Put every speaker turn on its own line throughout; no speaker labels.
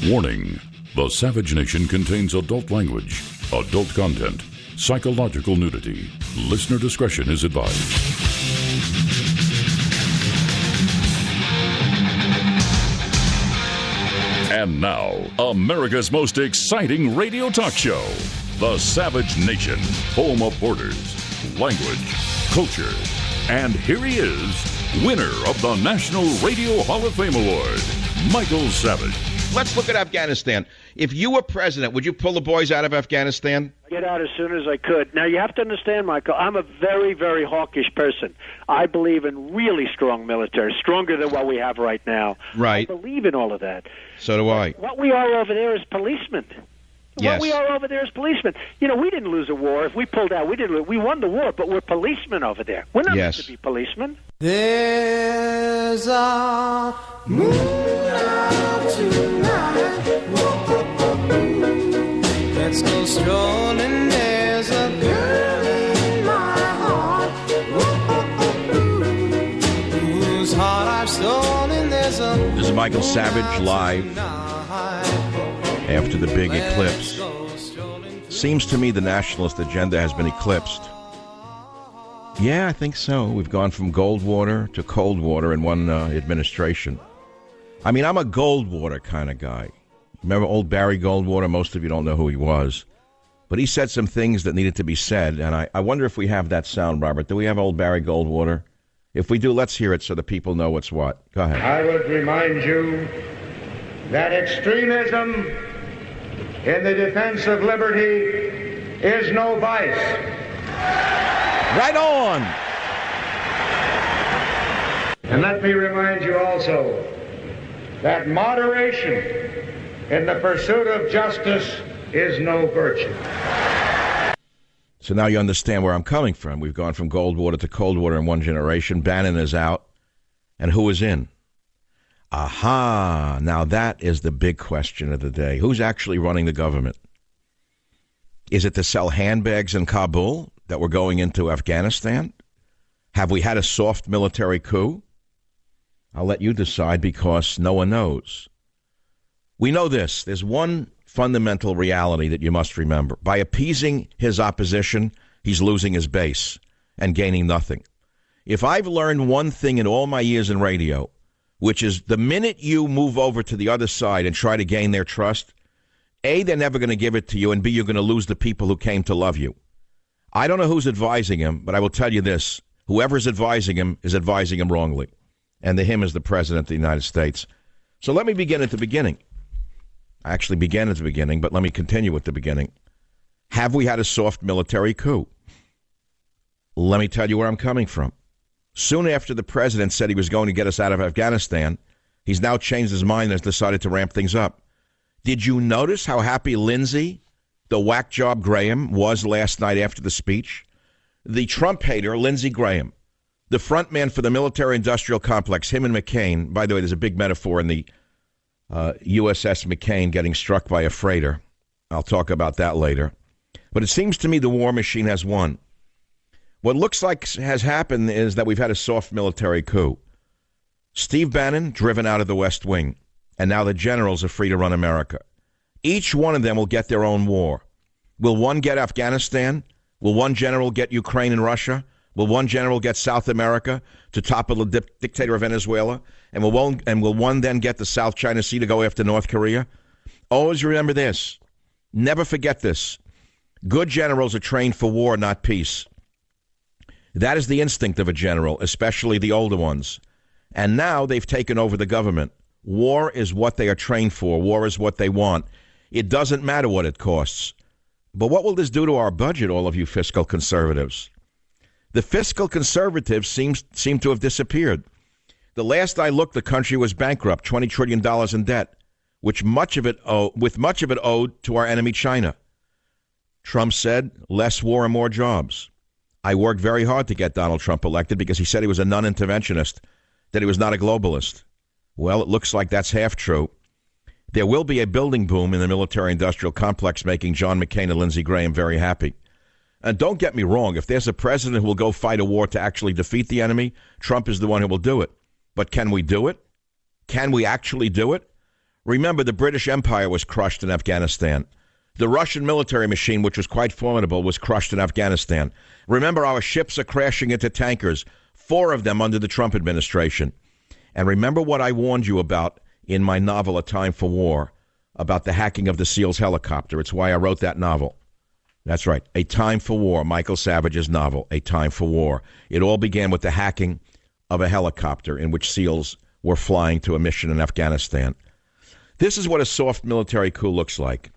Warning: the Savage Nation contains adult language, adult content, psychological nudity. Listener discretion is advised. And now, America's most exciting radio talk show, The Savage Nation, home of borders, language, culture. And here he is, winner of the National Radio Hall of Fame Award, Michael Savage.
Let's look at Afghanistan. If you were president, would you pull the boys out of Afghanistan?
Get out as soon as I could. Now, you have to understand, Michael, I'm a very, very hawkish person. I believe in really strong military, stronger than what we have right now.
Right.
I believe in all of that.
So do I.
What we are over there is policemen.
Yes.
What we are over there is policemen. You know, we didn't lose a war. If we pulled out, we won the war, but we're policemen over there. We're not meant to be policemen.
There's a moon out tonight. Let's go strolling. There's a girl in my heart. Whose heart I've stolen. This
is Michael Savage live after the big eclipse. Seems to me the nationalist agenda has been eclipsed. Yeah, I think so. We've gone from Goldwater to Coldwater in one administration. I mean, I'm a Goldwater kind of guy. Remember old Barry Goldwater? Most of you don't know who he was. But he said some things that needed to be said, and I wonder if we have that sound, Robert. Do we have old Barry Goldwater? If we do, let's hear it so the people know what's what. Go ahead.
I would remind you that extremism in the defense of liberty is no vice.
Right on!
And let me remind you also that moderation in the pursuit of justice is no virtue.
So now you understand where I'm coming from. We've gone from Goldwater to Coldwater in one generation. Bannon is out. And who is in? Aha! Now that is the big question of the day. Who's actually running the government? Is it to sell handbags in Kabul that we're going into Afghanistan? Have we had a soft military coup? I'll let you decide because no one knows. We know this. There's one fundamental reality that you must remember. By appeasing his opposition, he's losing his base and gaining nothing. If I've learned one thing in all my years in radio, which is the minute you move over to the other side and try to gain their trust, A, they're never going to give it to you, and B, you're going to lose the people who came to love you. I don't know who's advising him, but I will tell you this. Whoever's advising him is advising him wrongly. And the him is the President of the United States. So let me begin at the beginning. I actually began at the beginning, but let me continue at the beginning. Have we had a soft military coup? Let me tell you where I'm coming from. Soon after the president said he was going to get us out of Afghanistan, he's now changed his mind and has decided to ramp things up. Did you notice how happy Lindsey, the whack job Graham, was last night after the speech? The Trump hater, Lindsey Graham, the front man for the military-industrial complex, him and McCain. By the way, there's a big metaphor in the USS McCain getting struck by a freighter. I'll talk about that later. But it seems to me the war machine has won. What looks like has happened is that we've had a soft military coup. Steve Bannon driven out of the West Wing, and now the generals are free to run America. Each one of them will get their own war. Will one get Afghanistan? Will one general get Ukraine and Russia? Will one general get South America to topple the dictator of Venezuela? And will one then get the South China Sea to go after North Korea? Always remember this. Never forget this. Good generals are trained for war, not peace. That is the instinct of a general, especially the older ones. And now they've taken over the government. War is what they are trained for. War is what they want. It doesn't matter what it costs. But what will this do to our budget, all of you fiscal conservatives? The fiscal conservatives seem to have disappeared. The last I looked, the country was bankrupt, $20 trillion in debt, with much of it owed to our enemy, China. Trump said, less war and more jobs. I worked very hard to get Donald Trump elected because he said he was a non-interventionist, that he was not a globalist. Well, it looks like that's half true. There will be a building boom in the military-industrial complex, making John McCain and Lindsey Graham very happy. And don't get me wrong, if there's a president who will go fight a war to actually defeat the enemy, Trump is the one who will do it. But can we do it? Can we actually do it? Remember, the British Empire was crushed in Afghanistan. The Russian military machine, which was quite formidable, was crushed in Afghanistan. Remember, our ships are crashing into tankers, 4 of them under the Trump administration. And remember what I warned you about in my novel, A Time for War, about the hacking of the SEALs helicopter. It's why I wrote that novel. That's right, A Time for War, Michael Savage's novel, A Time for War. It all began with the hacking of a helicopter in which SEALs were flying to a mission in Afghanistan. This is what a soft military coup looks like.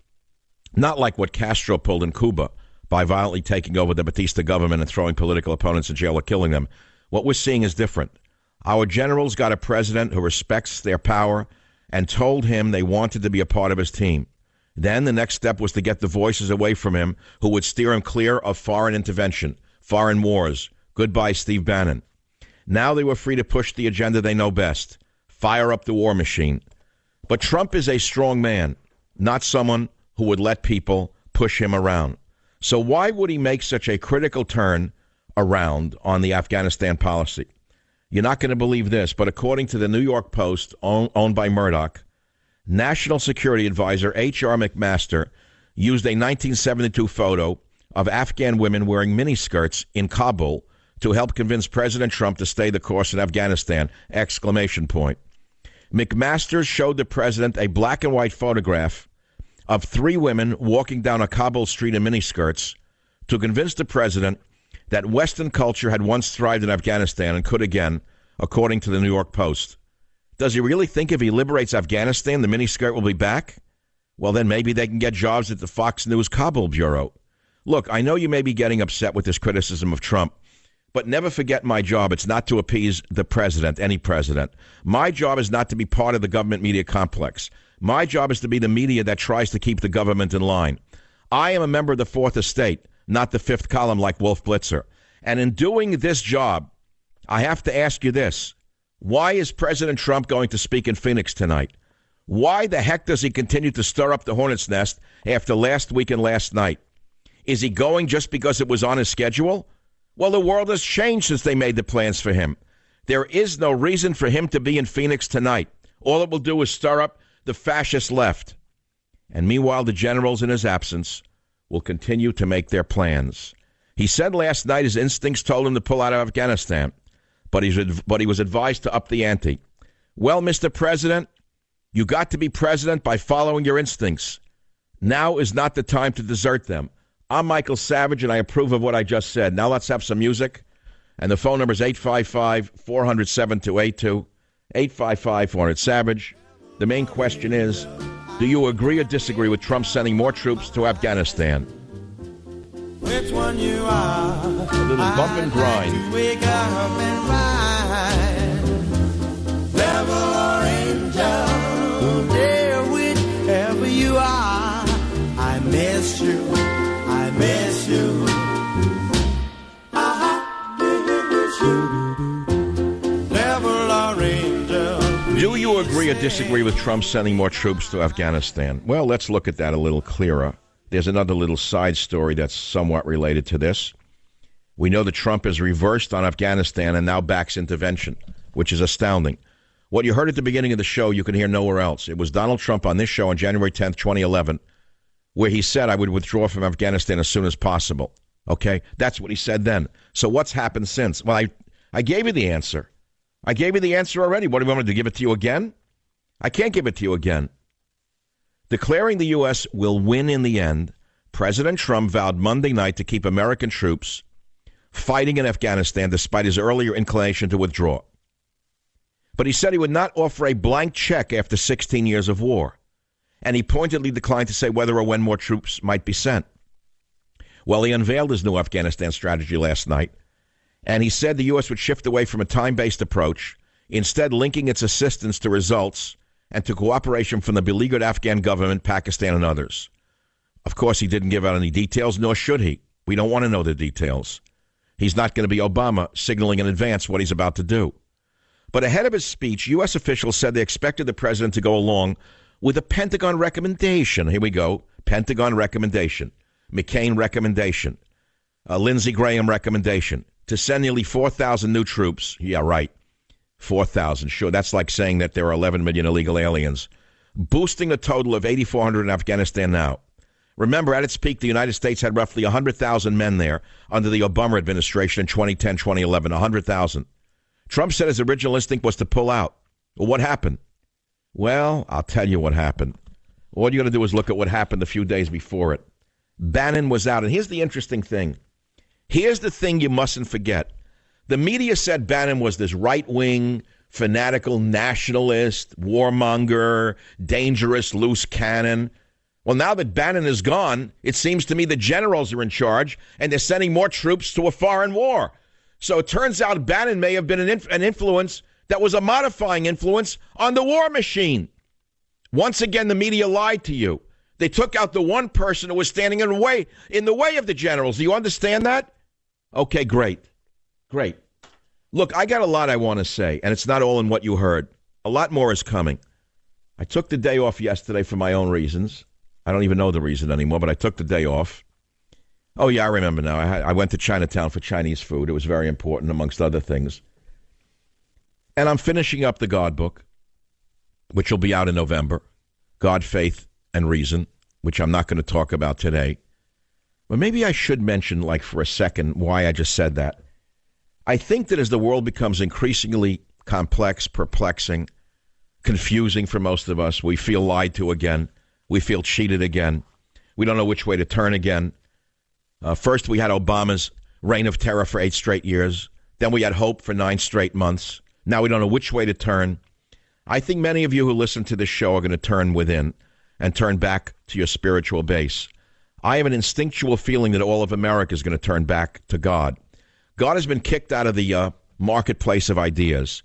Not like what Castro pulled in Cuba by violently taking over the Batista government and throwing political opponents in jail or killing them. What we're seeing is different. Our generals got a president who respects their power and told him they wanted to be a part of his team. Then the next step was to get the voices away from him who would steer him clear of foreign intervention, foreign wars. Goodbye, Steve Bannon. Now they were free to push the agenda they know best, fire up the war machine. But Trump is a strong man, not someone who would let people push him around. So why would he make such a critical turn around on the Afghanistan policy? You're not going to believe this, but according to the New York Post, owned by Murdoch, National Security Advisor H.R. McMaster used a 1972 photo of Afghan women wearing miniskirts in Kabul to help convince President Trump to stay the course in Afghanistan! McMaster showed the president a black and white photograph of 3 women walking down a Kabul street in miniskirts to convince the president that Western culture had once thrived in Afghanistan and could again, according to the New York Post. Does he really think if he liberates Afghanistan, the miniskirt will be back? Well, then maybe they can get jobs at the Fox News Kabul Bureau. Look, I know you may be getting upset with this criticism of Trump, but never forget my job. It's not to appease the president, any president. My job is not to be part of the government media complex. My job is to be the media that tries to keep the government in line. I am a member of the Fourth Estate, not the fifth column like Wolf Blitzer. And in doing this job, I have to ask you this. Why is President Trump going to speak in Phoenix tonight? Why the heck does he continue to stir up the hornet's nest after last week and last night? Is he going just because it was on his schedule? Well, the world has changed since they made the plans for him. There is no reason for him to be in Phoenix tonight. All it will do is stir up the fascist left. And meanwhile, the generals in his absence will continue to make their plans. He said last night his instincts told him to pull out of Afghanistan, but he was advised to up the ante. Well, Mr. President, you got to be president by following your instincts. Now is not the time to desert them. I'm Michael Savage, and I approve of what I just said. Now let's have some music. And the phone number is 855-400-7282, 855-400-SAVAGE. The main question is, do you agree or disagree with Trump sending more troops to Afghanistan?
Which one you are?
A little bump and grind.
Wake up and find devil or angel, dear, whichever you are. I miss you. I miss you. I miss you. Devil or angel.
Do you agree or disagree with Trump sending more troops to Afghanistan? Well, let's look at that a little clearer. There's another little side story that's somewhat related to this. We know that Trump has reversed on Afghanistan and now backs intervention, which is astounding. What you heard at the beginning of the show, you can hear nowhere else. It was Donald Trump on this show on January 10th, 2011, where he said I would withdraw from Afghanistan as soon as possible. Okay? That's what he said then. So what's happened since? Well, I gave you the answer. I gave you the answer already. What do you want me to give it to you again? I can't give it to you again. Declaring the U.S. will win in the end, President Trump vowed Monday night to keep American troops fighting in Afghanistan despite his earlier inclination to withdraw. But he said he would not offer a blank check after 16 years of war. And he pointedly declined to say whether or when more troops might be sent. Well, he unveiled his new Afghanistan strategy last night, and he said the U.S. would shift away from a time-based approach, instead linking its assistance to results and to cooperation from the beleaguered Afghan government, Pakistan, and others. Of course, he didn't give out any details, nor should he. We don't want to know the details. He's not going to be Obama signaling in advance what he's about to do. But ahead of his speech, U.S. officials said they expected the president to go along with a Pentagon recommendation. Here we go. Pentagon recommendation. McCain recommendation. Lindsey Graham recommendation. To send nearly 4,000 new troops. Yeah, right. 4,000. Sure, that's like saying that there are 11 million illegal aliens. boosting a total of 8,400 in Afghanistan now. Remember, at its peak, the United States had roughly 100,000 men there under the Obama administration in 2010, 2011, 100,000. Trump said his original instinct was to pull out. Well, what happened? Well, I'll tell you what happened. All you got to do is look at what happened a few days before it. Bannon was out. And here's the interesting thing. Here's the thing you mustn't forget. The media said Bannon was this right-wing, fanatical nationalist, warmonger, dangerous, loose cannon. Well, now that Bannon is gone, it seems to me the generals are in charge, and they're sending more troops to a foreign war. So it turns out Bannon may have been an influence that was a modifying influence on the war machine. Once again, the media lied to you. They took out the one person who was standing in the way of the generals. Do you understand that? Okay, great. Great. Look, I got a lot I want to say, and it's not all in what you heard. A lot more is coming. I took the day off yesterday for my own reasons. I don't even know the reason anymore, but I took the day off. Oh, yeah, I remember now. I went to Chinatown for Chinese food. It was very important, amongst other things. And I'm finishing up the God book, which will be out in November. God, Faith, and Reason, which I'm not going to talk about today. But maybe I should mention, like, for a second, why I just said that. I think that as the world becomes increasingly complex, perplexing, confusing for most of us, we feel lied to again. We feel cheated again. We don't know which way to turn again. First, we had Obama's reign of terror for 8 straight years. Then we had hope for 9 straight months. Now we don't know which way to turn. I think many of you who listen to this show are going to turn within and turn back to your spiritual base. I have an instinctual feeling that all of America is going to turn back to God. God has been kicked out of the marketplace of ideas.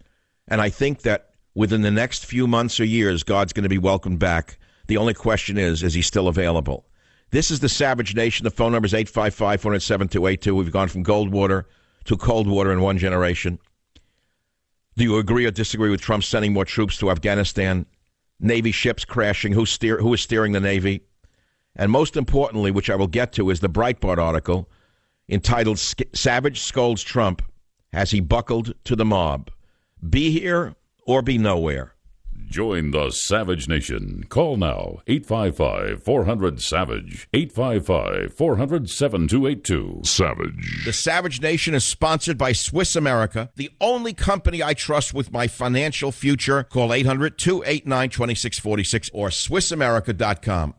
And I think that within the next few months or years, God's going to be welcomed back. The only question is he still available? This is the Savage Nation. The phone number is 855-407-282. We've gone from Goldwater to Coldwater in one generation. Do you agree or disagree with Trump sending more troops to Afghanistan? Navy ships crashing. Who is steering the Navy? And most importantly, which I will get to, is the Breitbart article entitled Savage Scolds Trump. Has he buckled to the mob? Be here or be nowhere.
Join the Savage Nation. Call now, 855-400-SAVAGE, 855-400-7282. Savage.
The Savage Nation is sponsored by Swiss America, the only company I trust with my financial future. Call 800-289-2646 or SwissAmerica.com.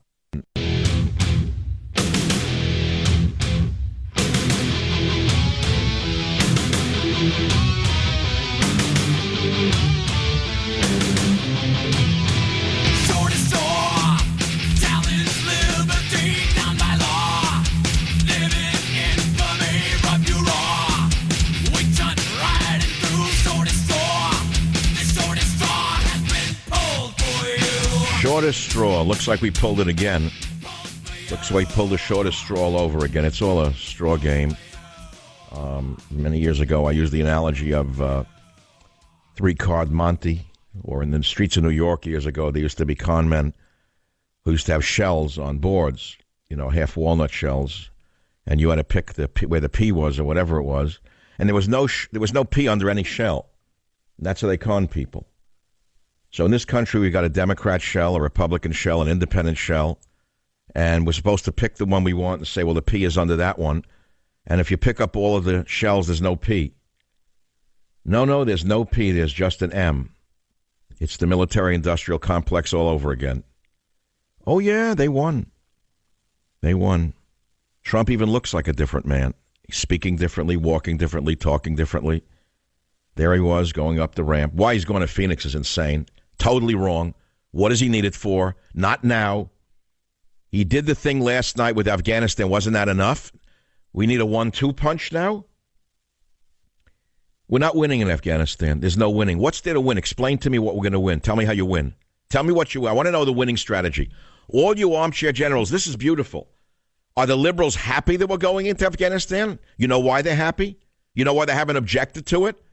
Shortest straw. Looks like we pulled it again. Looks like we pulled the shortest straw all over again. It's all a straw game. Many years ago, I used the analogy of three-card Monte, or in the streets of New York years ago, there used to be con men who used to have shells on boards, half walnut shells, and you had to pick where the P was or whatever it was, and there was no P under any shell. And that's how they con people. So in this country, we've got a Democrat shell, a Republican shell, an independent shell, and we're supposed to pick the one we want and say, well, the P is under that one. And if you pick up all of the shells, there's no P. No, there's no P. There's just an M. It's the military-industrial complex all over again. Oh, yeah, they won. They won. Trump even looks like a different man. He's speaking differently, walking differently, talking differently. There he was going up the ramp. Why he's going to Phoenix is insane. Totally wrong. What is he needed for? Not now. He did the thing last night with Afghanistan. Wasn't that enough? We need a 1-2 punch now? We're not winning in Afghanistan. There's no winning. What's there to win? Explain to me what we're going to win. Tell me how you win. Tell me what you win. I want to know the winning strategy. All you armchair generals, this is beautiful. Are the liberals happy that we're going into Afghanistan? You know why they're happy? You know why they haven't objected to it?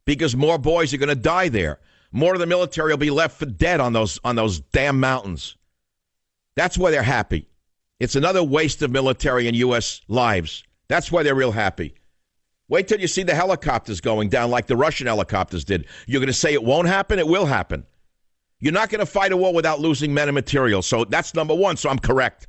Because more boys are going to die there. More of the military will be left for dead on those damn mountains. That's why they're happy. It's another waste of military and U.S. lives. That's why they're real happy. Wait till you see the helicopters going down like the Russian helicopters did. You're going to say it won't happen? It will happen. You're not going to fight a war without losing men and material. So that's number one. So I'm correct.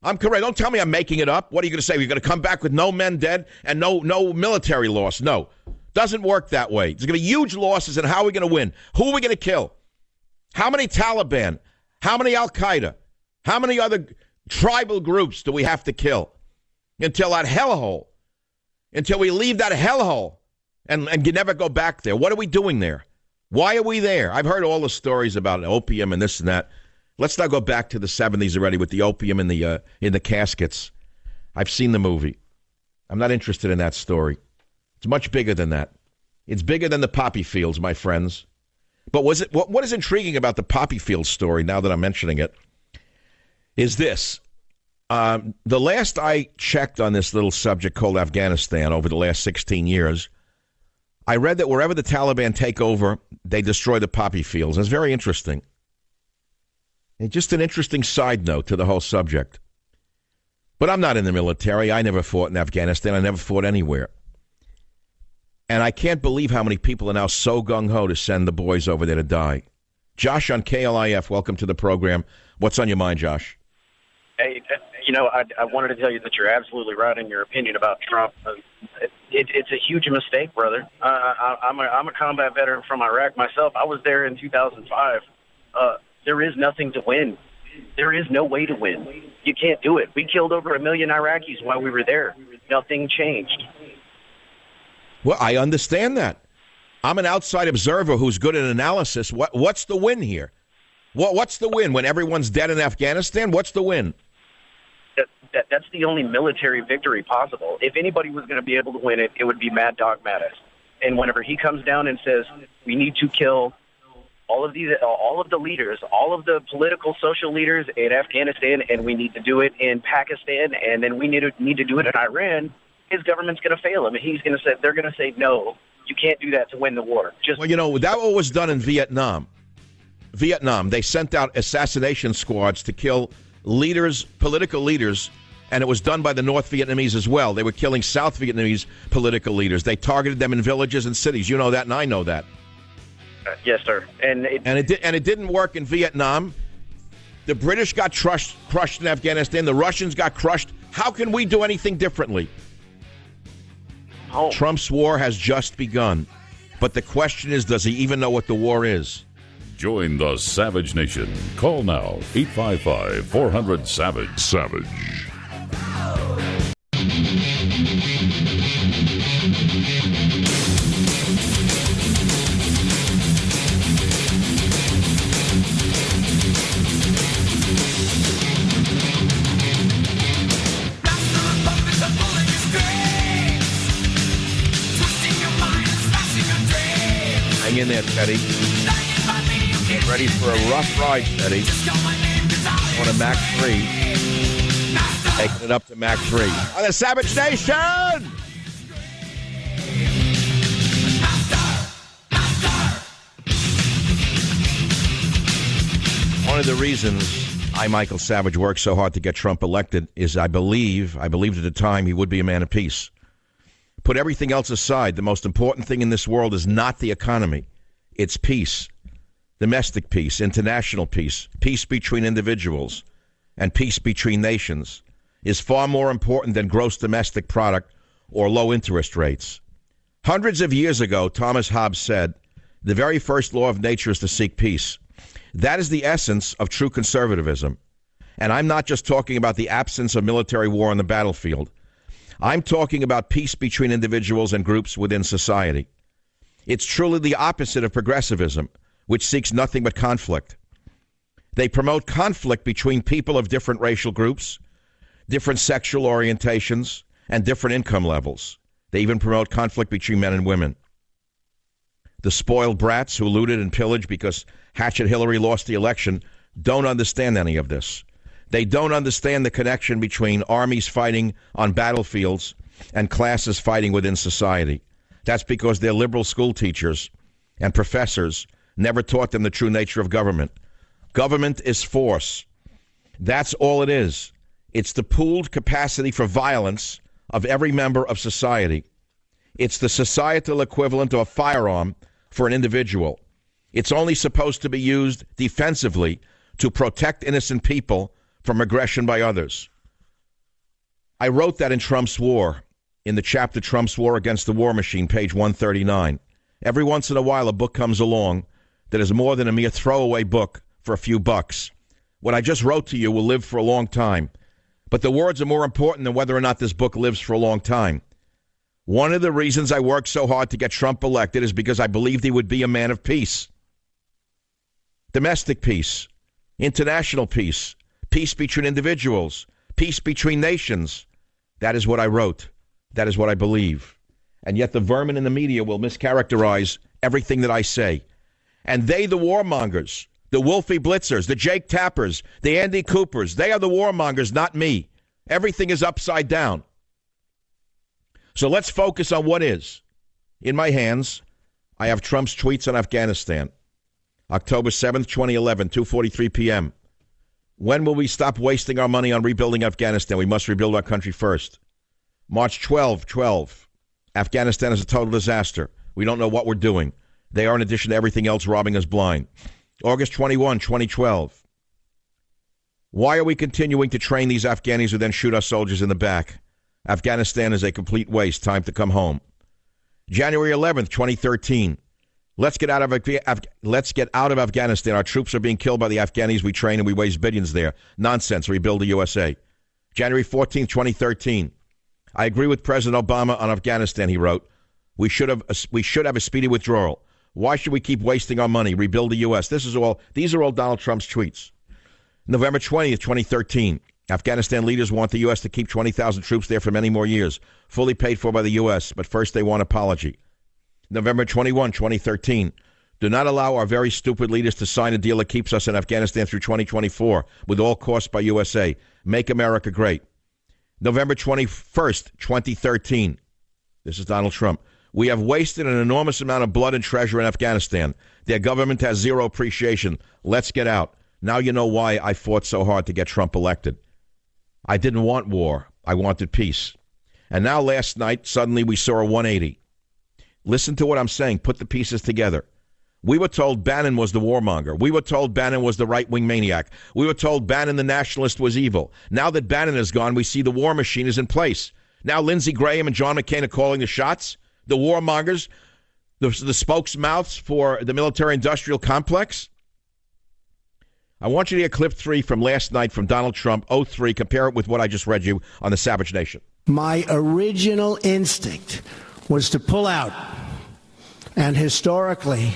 I'm correct. Don't tell me I'm making it up. What are you going to say? You're going to come back with no men dead and no military loss? No. Doesn't work that way. There's going to be huge losses, and how are we going to win? Who are we going to kill? How many Taliban? How many Al-Qaeda? How many other tribal groups do we have to kill until that hellhole, until we leave that hellhole and never go back there? What are we doing there? Why are we there? I've heard all the stories about opium and this and that. Let's not go back to the 70s already with the opium in the caskets. I've seen the movie. I'm not interested in that story. It's much bigger than that. It's bigger than the poppy fields, my friends. But what is intriguing about the poppy field story, now that I'm mentioning it, is this. The last I checked on this little subject called Afghanistan over the last 16 years, I read that wherever the Taliban take over, they destroy the poppy fields. It's very interesting. And just an interesting side note to the whole subject. But I'm not in the military. I never fought in Afghanistan. I never fought anywhere. And I can't believe how many people are now so gung-ho to send the boys over there to die. Josh on KLIF, welcome to the program. What's on your mind, Josh?
Hey, I wanted to tell you that you're absolutely right in your opinion about Trump. It's a huge mistake, brother. I'm a combat veteran from Iraq myself. I was there in 2005. There is nothing to win. There is no way to win. You can't do it. We killed over 1 million Iraqis while we were there. Nothing changed.
Well, I understand that. I'm an outside observer who's good at analysis. What's the win here? What's the win when everyone's dead in Afghanistan? What's the win?
That's the only military victory possible. If anybody was going to be able to win it, it would be Mad Dog Mattis. And whenever he comes down and says, we need to kill all of the leaders, all of the political, social leaders in Afghanistan, and we need to do it in Pakistan, and then we need to do it in Iran, his government's going to fail him. And they're going to say, no, you can't do that to win the war.
That was done in Vietnam. They sent out assassination squads to kill leaders, political leaders, and it was done by the North Vietnamese as well. They were killing South Vietnamese political leaders. They targeted them in villages and cities. You know that, and I know that.
Yes, sir. And
it didn't work in Vietnam. The British got crushed in Afghanistan. The Russians got crushed. How can we do anything differently? Trump's war has just begun. But the question is, does he even know what the war is?
Join the Savage Nation. Call now, 855-400-SAVAGE. Savage.
Hang in there, Teddy. Get ready for a rough ride, Teddy. On a Mach 3. Taking it up to Mach 3. On the Savage Nation! One of the reasons I, Michael Savage, worked so hard to get Trump elected is I believed at the time he would be a man of peace. Put everything else aside. The most important thing in this world is not the economy. It's peace. Domestic peace, international peace, peace between individuals, and peace between nations is far more important than gross domestic product or low interest rates. Hundreds of years ago, Thomas Hobbes said, the very first law of nature is to seek peace. That is the essence of true conservatism. And I'm not just talking about the absence of military war on the battlefield. I'm talking about peace between individuals and groups within society. It's truly the opposite of progressivism, which seeks nothing but conflict. They promote conflict between people of different racial groups, different sexual orientations, and different income levels. They even promote conflict between men and women. The spoiled brats who looted and pillaged because Hatchet Hillary lost the election don't understand any of this. They don't understand the connection between armies fighting on battlefields and classes fighting within society. That's because their liberal school teachers and professors never taught them the true nature of government. Government is force. That's all it is. It's the pooled capacity for violence of every member of society. It's the societal equivalent of a firearm for an individual. It's only supposed to be used defensively to protect innocent people from aggression by others. I wrote that in Trump's War, in the chapter Trump's War Against the War Machine, page 139. Every once in a while, a book comes along that is more than a mere throwaway book for a few bucks. What I just wrote to you will live for a long time. But the words are more important than whether or not this book lives for a long time. One of the reasons I worked so hard to get Trump elected is because I believed he would be a man of peace. Domestic peace, international peace, peace between individuals, peace between nations. That is what I wrote. That is what I believe. And yet the vermin in the media will mischaracterize everything that I say. And they, the warmongers, the Wolfie Blitzers, the Jake Tappers, the Andy Coopers, they are the warmongers, not me. Everything is upside down. So let's focus on what is. In my hands, I have Trump's tweets on Afghanistan. October 7th, 2011, 2:43 p.m. When will we stop wasting our money on rebuilding Afghanistan? We must rebuild our country first. March 12. Afghanistan is a total disaster. We don't know what we're doing. They are, in addition to everything else, robbing us blind. August 21, 2012. Why are we continuing to train these Afghanis who then shoot our soldiers in the back? Afghanistan is a complete waste. Time to come home. January 11th, 2013. Let's get out of Afghanistan. Our troops are being killed by the Afghanis we train, and we waste billions there. Nonsense. Rebuild the USA. January 14th, 2013. I agree with President Obama on Afghanistan, he wrote. We should have a speedy withdrawal. Why should we keep wasting our money? Rebuild the U.S. These are all Donald Trump's tweets. November 20th, 2013. Afghanistan leaders want the U.S. to keep 20,000 troops there for many more years, fully paid for by the U.S., but first they want apology. November 21, 2013. Do not allow our very stupid leaders to sign a deal that keeps us in Afghanistan through 2024, with all costs by USA. Make America great. November 21st, 2013. This is Donald Trump. We have wasted an enormous amount of blood and treasure in Afghanistan. Their government has zero appreciation. Let's get out. Now you know why I fought so hard to get Trump elected. I didn't want war. I wanted peace. And now last night, suddenly we saw a 180. Listen to what I'm saying. Put the pieces together. We were told Bannon was the warmonger. We were told Bannon was the right-wing maniac. We were told Bannon the nationalist was evil. Now that Bannon is gone, we see the war machine is in place. Now Lindsey Graham and John McCain are calling the shots. The warmongers, the spokesmouths for the military-industrial complex. I want you to hear clip 3 from last night from Donald Trump, 03. Compare it with what I just read you on the Savage Nation.
My original instinct was to pull out. And historically,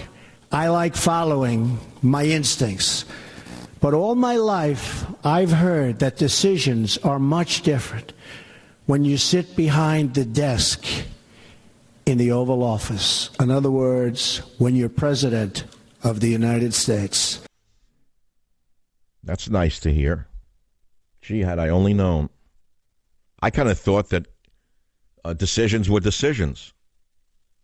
I like following my instincts. But all my life, I've heard that decisions are much different when you sit behind the desk in the Oval Office. In other words, when you're president of the United States.
That's nice to hear. Gee, had I only known. I kind of thought that decisions were decisions.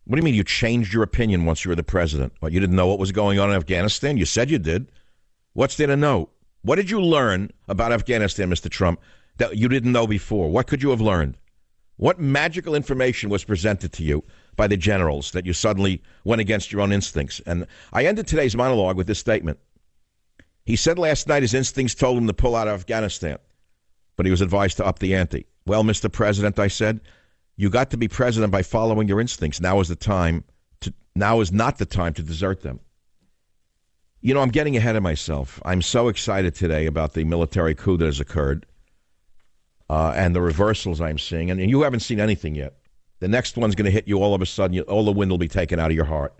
What do you mean you changed your opinion once you were the president? What, you didn't know what was going on in Afghanistan? You said you did. What's there to know? What did you learn about Afghanistan, Mr. Trump, that you didn't know before? What could you have learned? What magical information was presented to you by the generals that you suddenly went against your own instincts? And I ended today's monologue with this statement. He said last night his instincts told him to pull out of Afghanistan, but he was advised to up the ante. Well, Mr. President, I said, you got to be president by following your instincts. Now is not the time to desert them. You know, I'm getting ahead of myself. I'm so excited today about the military coup that has occurred and the reversals I'm seeing. And you haven't seen anything yet. The next one's going to hit you all of a sudden. All the wind will be taken out of your heart.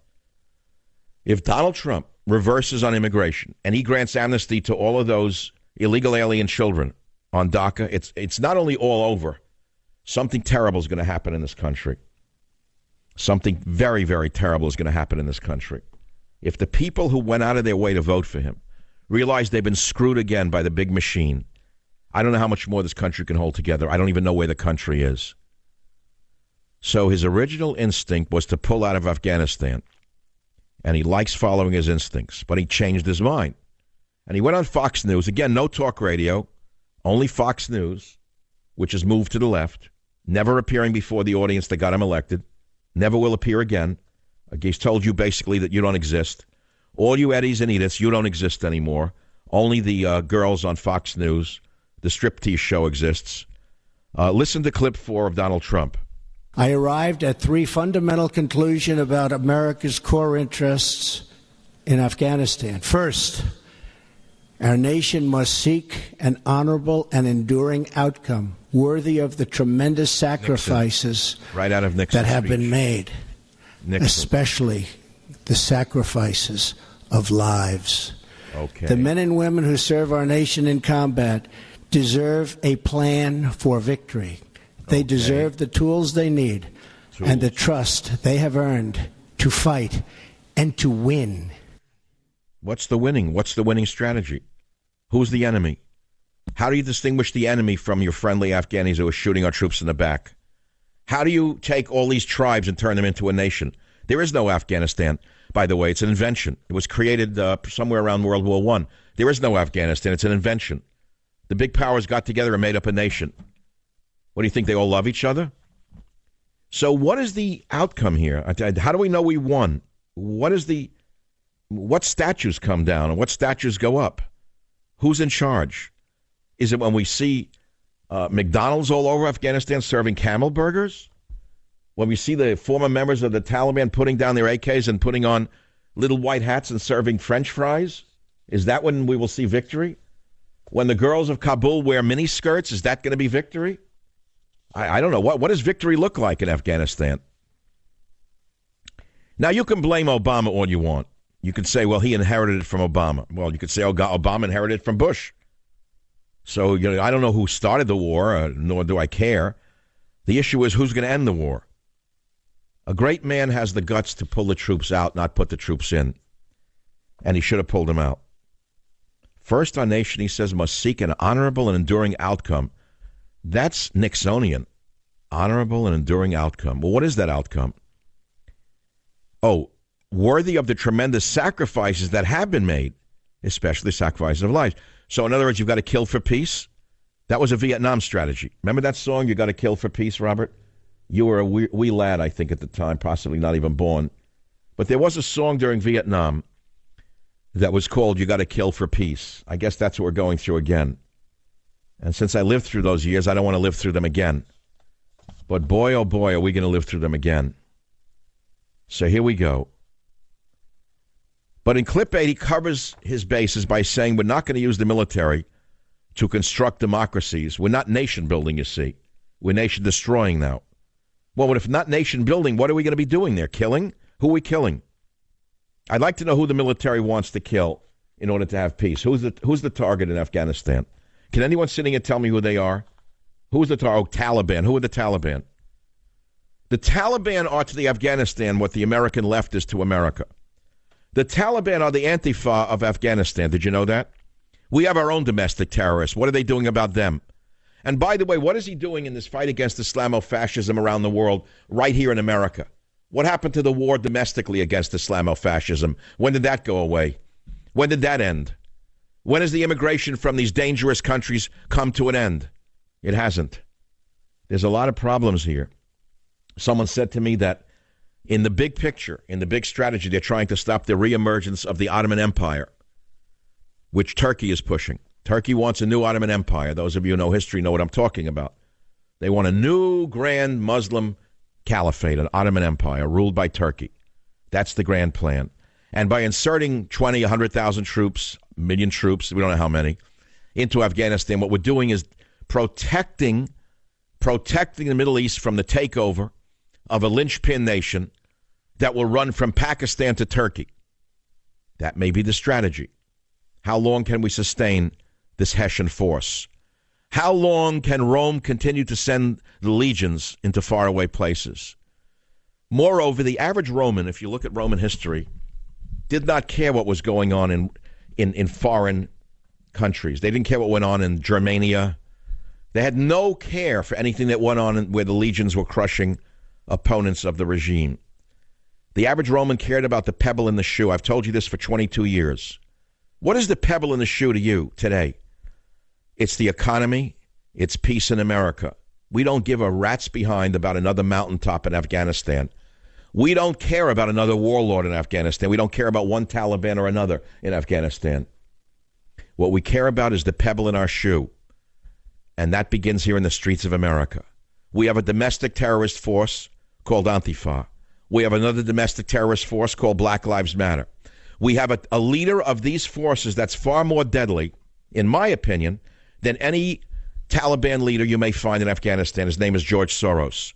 If Donald Trump reverses on immigration and he grants amnesty to all of those illegal alien children on DACA, it's not only all over. Something terrible is going to happen in this country. Something very, very terrible is going to happen in this country. If the people who went out of their way to vote for him realize they've been screwed again by the big machine, I don't know how much more this country can hold together. I don't even know where the country is. So his original instinct was to pull out of Afghanistan. And he likes following his instincts, but he changed his mind. And he went on Fox News. Again, no talk radio, only Fox News, which has moved to the left, never appearing before the audience that got him elected, never will appear again. He's told you basically that you don't exist. All you Eddies and Ediths, you don't exist anymore. Only the girls on Fox News, the striptease show exists. Listen to clip 4 of Donald Trump.
I arrived at 3 fundamental conclusions about America's core interests in Afghanistan. First, our nation must seek an honorable and enduring outcome worthy of the tremendous sacrifices
right out of Nixon's
that have
speech.
been made, especially the sacrifices of lives.
Okay.
The men and women who serve our nation in combat deserve a plan for victory. They deserve the tools they need and the trust they have earned to fight and to win.
What's the winning? What's the winning strategy? Who's the enemy? How do you distinguish the enemy from your friendly Afghanis who are shooting our troops in the back? How do you take all these tribes and turn them into a nation? There is no Afghanistan, by the way. It's an invention. It was created somewhere around World War I. There is no Afghanistan. It's an invention. The big powers got together and made up a nation. What do you think? They all love each other? So what is the outcome here? How do we know we won? What statues come down and what statues go up? Who's in charge? Is it when we see McDonald's all over Afghanistan serving camel burgers? When we see the former members of the Taliban putting down their AKs and putting on little white hats and serving French fries? Is that when we will see victory? When the girls of Kabul wear mini skirts, is that going to be victory? I don't know. What does victory look like in Afghanistan? Now, you can blame Obama all you want. You could say, well, he inherited it from Obama. Well, you could say, oh, Obama inherited it from Bush. So, I don't know who started the war, nor do I care. The issue is who's going to end the war. A great man has the guts to pull the troops out, not put the troops in. And he should have pulled them out. First, our nation, he says, must seek an honorable and enduring outcome. That's Nixonian. Honorable and enduring outcome. Well, what is that outcome? Oh, worthy of the tremendous sacrifices that have been made, especially sacrifices of lives. So, in other words, you've got to kill for peace. That was a Vietnam strategy. Remember that song, You Got to Kill for Peace, Robert? You were a wee lad, I think, at the time, possibly not even born. But there was a song during Vietnam that was called You Got to Kill for Peace. I guess that's what we're going through again. And since I lived through those years, I don't want to live through them again. But boy, oh boy, are we going to live through them again. So here we go. But in clip 8, he covers his bases by saying we're not going to use the military to construct democracies. We're not nation building, you see. We're nation destroying now. Well, if not nation building, what are we going to be doing there? Killing? Who are we killing? I'd like to know who the military wants to kill in order to have peace. Who's the target in Afghanistan? Can anyone sitting and tell me who they are? Who's the target? Oh, Taliban. Who are the Taliban? The Taliban are to the Afghanistan what the American left is to America. The Taliban are the Antifa of Afghanistan. Did you know that? We have our own domestic terrorists. What are they doing about them? And by the way, what is he doing in this fight against Islamofascism around the world right here in America? What happened to the war domestically against Islamofascism? When did that go away? When did that end? When has the immigration from these dangerous countries come to an end? It hasn't. There's a lot of problems here. Someone said to me that in the big picture, in the big strategy, they're trying to stop the reemergence of the Ottoman Empire, which Turkey is pushing. Turkey wants a new Ottoman Empire. Those of you who know history know what I'm talking about. They want a new grand Muslim caliphate, an Ottoman Empire ruled by Turkey. That's the grand plan. And by inserting 20, 100,000 troops, million troops, we don't know how many, into Afghanistan, what we're doing is protecting the Middle East from the takeover of a linchpin nation that will run from Pakistan to Turkey. That may be the strategy. How long can we sustain this Hessian force? How long can Rome continue to send the legions into faraway places? Moreover, the average Roman, if you look at Roman history, did not care what was going on in foreign countries. They didn't care what went on in Germania. They had no care for anything that went on where the legions were crushing opponents of the regime. The average Roman cared about the pebble in the shoe. I've told you this for 22 years. What is the pebble in the shoe to you today? It's the economy. It's peace in America. We don't give a rat's behind about another mountaintop in Afghanistan. We don't care about another warlord in Afghanistan. We don't care about one Taliban or another in Afghanistan. What we care about is the pebble in our shoe, and that begins here in the streets of America. We have a domestic terrorist force called Antifa. We have another domestic terrorist force called Black Lives Matter. We have a leader of these forces that's far more deadly, in my opinion, than any Taliban leader you may find in Afghanistan. His name is George Soros.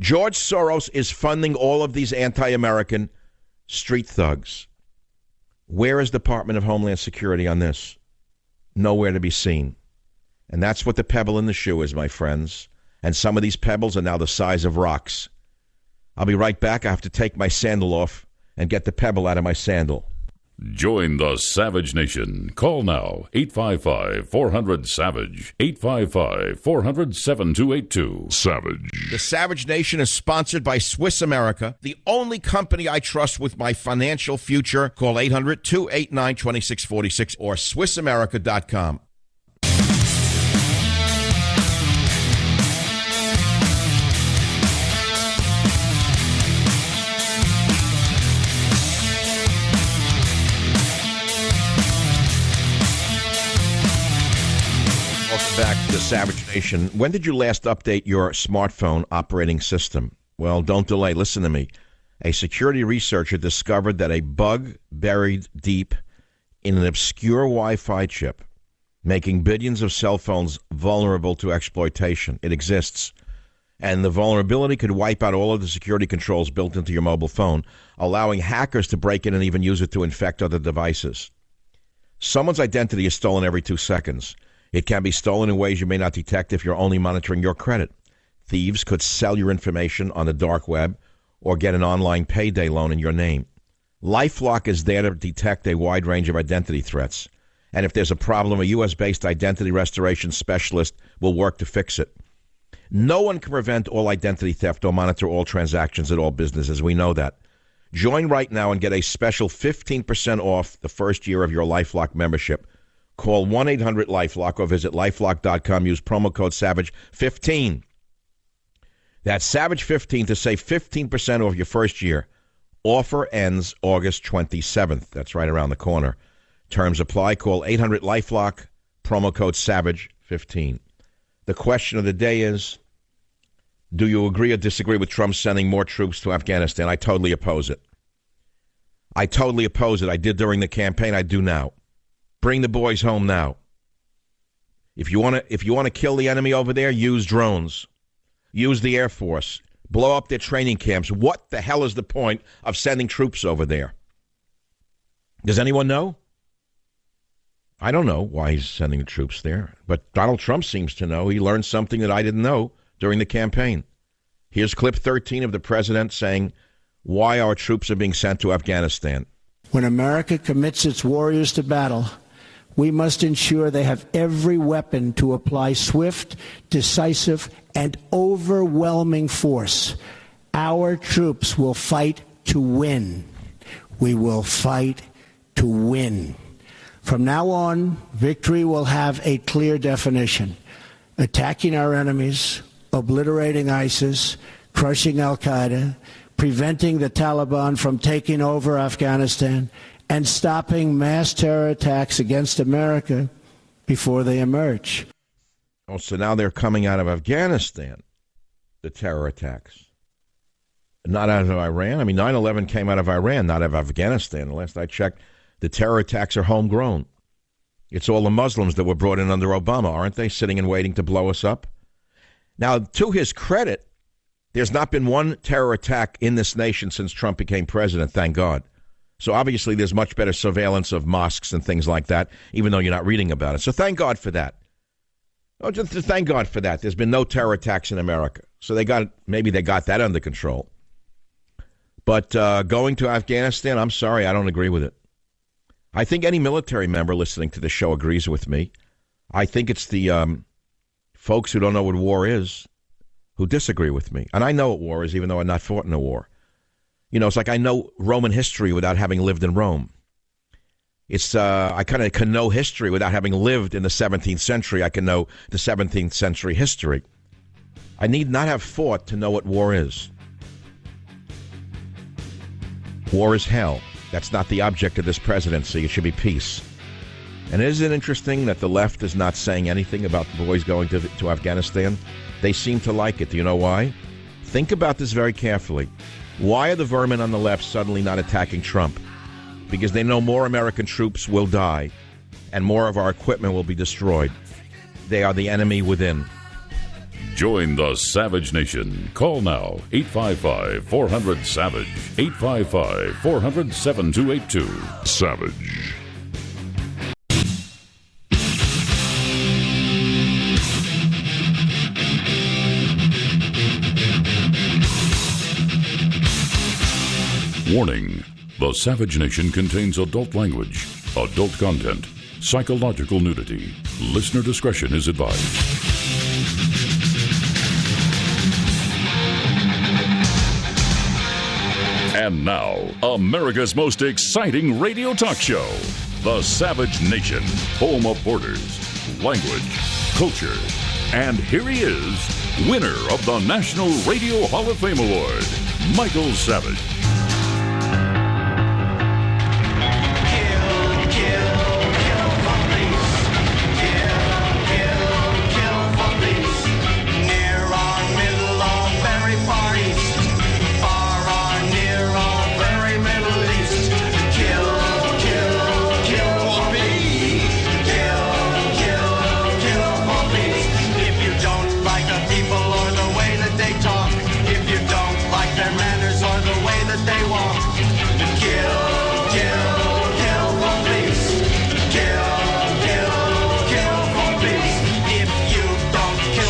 George Soros is funding all of these anti-American street thugs. Where is the Department of Homeland Security on this? Nowhere to be seen. And that's what the pebble in the shoe is, my friends. And some of these pebbles are now the size of rocks. I'll be right back. I have to take my sandal off and get the pebble out of my sandal.
Join the Savage Nation. Call now, 855-400-SAVAGE, 855-400-7282. Savage.
The Savage Nation is sponsored by Swiss America, the only company I trust with my financial future. Call 800-289-2646 or SwissAmerica.com. Back to the Savage Nation. When did you last update your smartphone operating system? Well, don't delay. Listen to me. A security researcher discovered that a bug buried deep in an obscure Wi-Fi chip, making billions of cell phones vulnerable to exploitation. It exists. And the vulnerability could wipe out all of the security controls built into your mobile phone, allowing hackers to break in and even use it to infect other devices. Someone's identity is stolen every 2 seconds. It can be stolen in ways you may not detect if you're only monitoring your credit. Thieves could sell your information on the dark web or get an online payday loan in your name. LifeLock is there to detect a wide range of identity threats. And if there's a problem, a U.S.-based identity restoration specialist will work to fix it. No one can prevent all identity theft or monitor all transactions at all businesses. We know that. Join right now and get a special 15% off the first year of your LifeLock membership. Call 1-800-LifeLock or visit lifelock.com. Use promo code SAVAGE15. That's SAVAGE15 to save 15% off your first year. Offer ends August 27th. That's right around the corner. Terms apply. Call 800-LifeLock, promo code SAVAGE15. The question of the day is, do you agree or disagree with Trump sending more troops to Afghanistan? I totally oppose it. I totally oppose it. I did during the campaign. I do now. Bring the boys home now. If you want to kill the enemy over there, use drones. Use the Air Force. Blow up their training camps. What the hell is the point of sending troops over there? Does anyone know? I don't know why he's sending the troops there, but Donald Trump seems to know. He learned something that I didn't know during the campaign. Here's clip 13 of the president saying why our troops are being sent to Afghanistan.
When America commits its warriors to battle, we must ensure they have every weapon to apply swift, decisive, and overwhelming force. Our troops will fight to win. We will fight to win. From now on, victory will have a clear definition. Attacking our enemies, obliterating ISIS, crushing al-Qaeda, preventing the Taliban from taking over Afghanistan, and stopping mass terror attacks against America before they emerge.
Oh, so now they're coming out of Afghanistan, the terror attacks. Not out of Iran. I mean, 9/11 came out of Iran, not out of Afghanistan. Last I checked, the terror attacks are homegrown. It's all the Muslims that were brought in under Obama, aren't they, sitting and waiting to blow us up? Now, to his credit, there's not been one terror attack in this nation since Trump became president, thank God. So obviously there's much better surveillance of mosques and things like that, even though you're not reading about it. So thank God for that. Oh, just thank God for that. There's been no terror attacks in America. So maybe they got that under control. But going to Afghanistan, I'm sorry, I don't agree with it. I think any military member listening to the show agrees with me. I think it's the folks who don't know what war is who disagree with me. And I know what war is, even though I've not fought in a war. You know, it's like I know Roman history without having lived in Rome. It's I kind of can know history without having lived in the 17th century. I can know the 17th century history. I need not have fought to know what war is. War is hell. That's not the object of this presidency. It should be peace. And isn't it interesting that the left is not saying anything about the boys going to Afghanistan? They seem to like it. Do you know why? Think about this very carefully. Why are the vermin on the left suddenly not attacking Trump? Because they know more American troops will die and more of our equipment will be destroyed. They are the enemy within.
Join the Savage Nation. Call now, 855-400-SAVAGE, 855-400-7282. Savage. Warning. The Savage Nation contains adult language, adult content, psychological nudity. Listener discretion is advised. And now, America's most exciting radio talk show, The Savage Nation, home of borders, language, culture. And here he is, winner of the National Radio Hall of Fame Award, Michael Savage.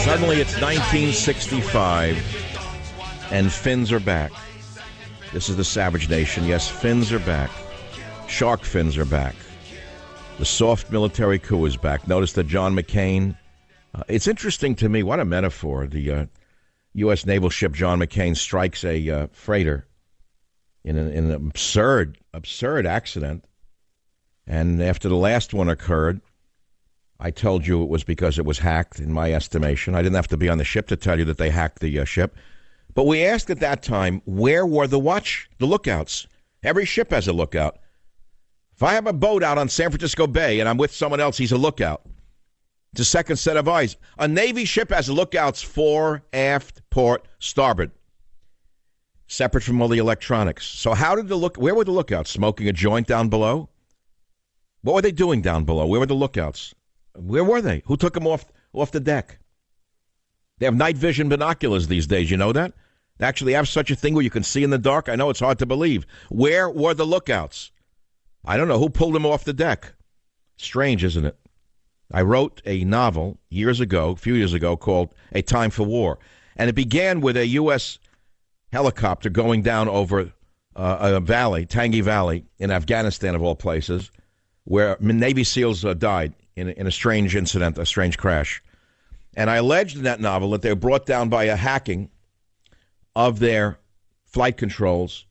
Suddenly it's 1965, and fins are back. This is the Savage Nation. Yes, fins are back. Shark fins are back. The soft military coup is back. Notice that John McCain, it's interesting to me, what a metaphor. The U.S. naval ship John McCain strikes a freighter in an absurd accident. And after the last one occurred, I told you it was because it was hacked, in my estimation. I didn't have to be on the ship to tell you that they hacked the ship. But we asked at that time, where were the lookouts? Every ship has a lookout. If I have a boat out on San Francisco Bay and I'm with someone else, he's a lookout. It's a second set of eyes. A Navy ship has lookouts fore, aft, port, starboard, separate from all the electronics. So where were the lookouts? Smoking a joint down below? What were they doing down below? Where were the lookouts? Where were they? Who took them off the deck? They have night vision binoculars these days. You know that? They actually have such a thing where you can see in the dark. I know it's hard to believe. Where were the lookouts? I don't know. Who pulled them off the deck? Strange, isn't it? I wrote a novel a few years ago, called A Time for War. And it began with a U.S. helicopter going down over a valley, Tangi Valley, in Afghanistan, of all places, where Navy SEALs died in a strange incident, a strange crash. And I alleged in that novel that they were brought down by a hacking of their flight controls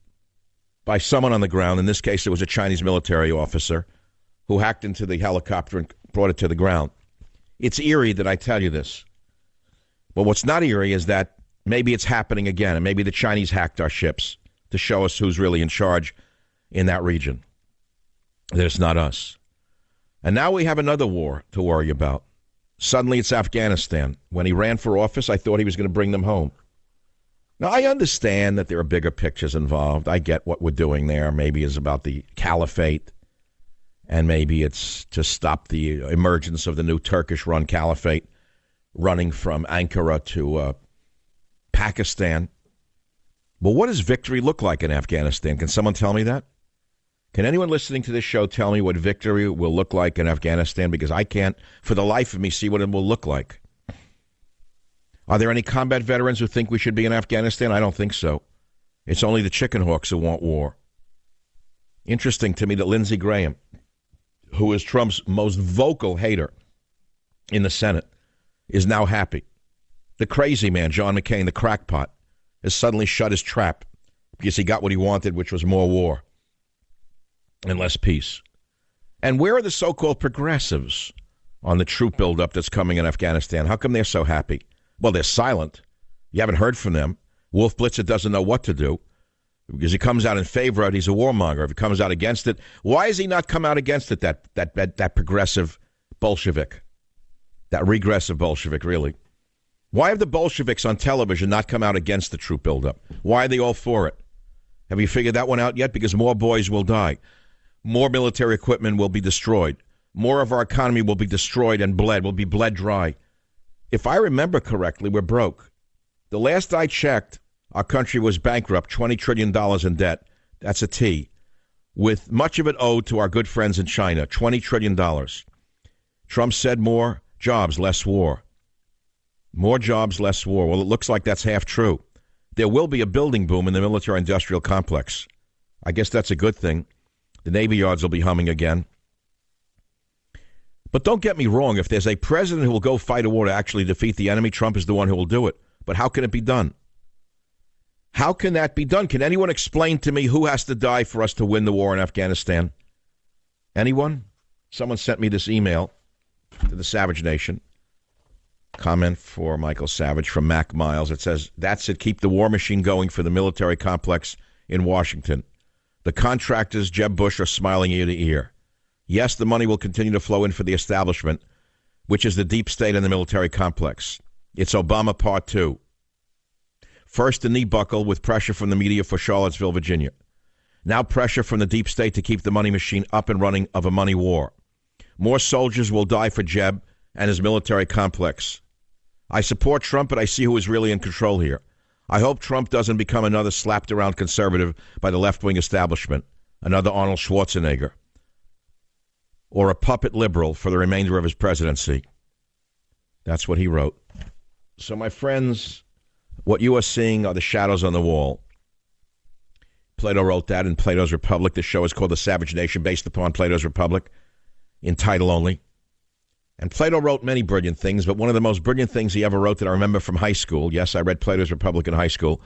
by someone on the ground. In this case, it was a Chinese military officer who hacked into the helicopter and brought it to the ground. It's eerie that I tell you this. But what's not eerie is that maybe it's happening again, and maybe the Chinese hacked our ships to show us who's really in charge in that region. That it's not us. And now we have another war to worry about. Suddenly it's Afghanistan. When he ran for office, I thought he was going to bring them home. Now, I understand that there are bigger pictures involved. I get what we're doing there. Maybe it's about the caliphate, and maybe it's to stop the emergence of the new Turkish-run caliphate running from Ankara to Pakistan. But what does victory look like in Afghanistan? Can someone tell me that? Can anyone listening to this show tell me what victory will look like in Afghanistan? Because I can't, for the life of me, see what it will look like. Are there any combat veterans who think we should be in Afghanistan? I don't think so. It's only the chicken hawks who want war. Interesting to me that Lindsey Graham, who is Trump's most vocal hater in the Senate, is now happy. The crazy man, John McCain, the crackpot, has suddenly shut his trap because he got what he wanted, which was more war and less peace. And where are the so-called progressives on the troop buildup that's coming in Afghanistan? How come they're so happy? Well, they're silent. You haven't heard from them. Wolf Blitzer doesn't know what to do. Because he comes out in favor of it, he's a warmonger. If he comes out against it, why has he not come out against it, that progressive Bolshevik? That regressive Bolshevik, really. Why have the Bolsheviks on television not come out against the troop buildup? Why are they all for it? Have you figured that one out yet? Because more boys will die. More military equipment will be destroyed. More of our economy will be destroyed and will be bled dry. If I remember correctly, we're broke. The last I checked, our country was bankrupt, $20 trillion in debt. That's a T. With much of it owed to our good friends in China, $20 trillion. Trump said more jobs, less war. More jobs, less war. Well, it looks like that's half true. There will be a building boom in the military-industrial complex. I guess that's a good thing. The Navy yards will be humming again. But don't get me wrong. If there's a president who will go fight a war to actually defeat the enemy, Trump is the one who will do it. But how can it be done? How can that be done? Can anyone explain to me who has to die for us to win the war in Afghanistan? Anyone? Someone sent me this email to the Savage Nation. Comment for Michael Savage from Mac Miles. It says, that's it. Keep the war machine going for the military complex in Washington. The contractors, Jeb Bush, are smiling ear to ear. Yes, the money will continue to flow in for the establishment, which is the deep state and the military complex. It's Obama Part 2. First, the knee buckle with pressure from the media for Charlottesville, Virginia. Now pressure from the deep state to keep the money machine up and running of a money war. More soldiers will die for Jeb and his military complex. I support Trump, but I see who is really in control here. I hope Trump doesn't become another slapped-around conservative by the left-wing establishment, another Arnold Schwarzenegger, or a puppet liberal for the remainder of his presidency. That's what he wrote. So, my friends, what you are seeing are the shadows on the wall. Plato wrote that in Plato's Republic. The show is called The Savage Nation, based upon Plato's Republic, in title only. And Plato wrote many brilliant things, but one of the most brilliant things he ever wrote that I remember from high school, yes, I read Plato's Republic in high school.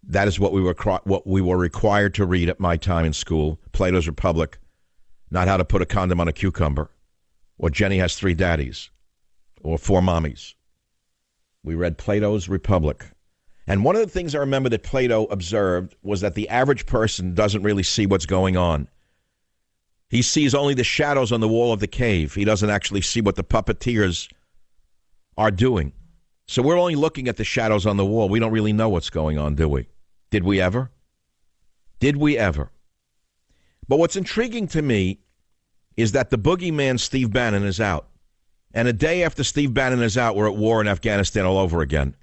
That is what we were required to read at my time in school, Plato's Republic, not How to Put a Condom on a Cucumber, or Jenny Has Three Daddies, or Four Mommies. We read Plato's Republic. And one of the things I remember that Plato observed was that the average person doesn't really see what's going on. He sees only the shadows on the wall of the cave. He doesn't actually see what the puppeteers are doing. So we're only looking at the shadows on the wall. We don't really know what's going on, do we? Did we ever? Did we ever? But what's intriguing to me is that the boogeyman Steve Bannon is out. And a day after Steve Bannon is out, we're at war in Afghanistan all over again.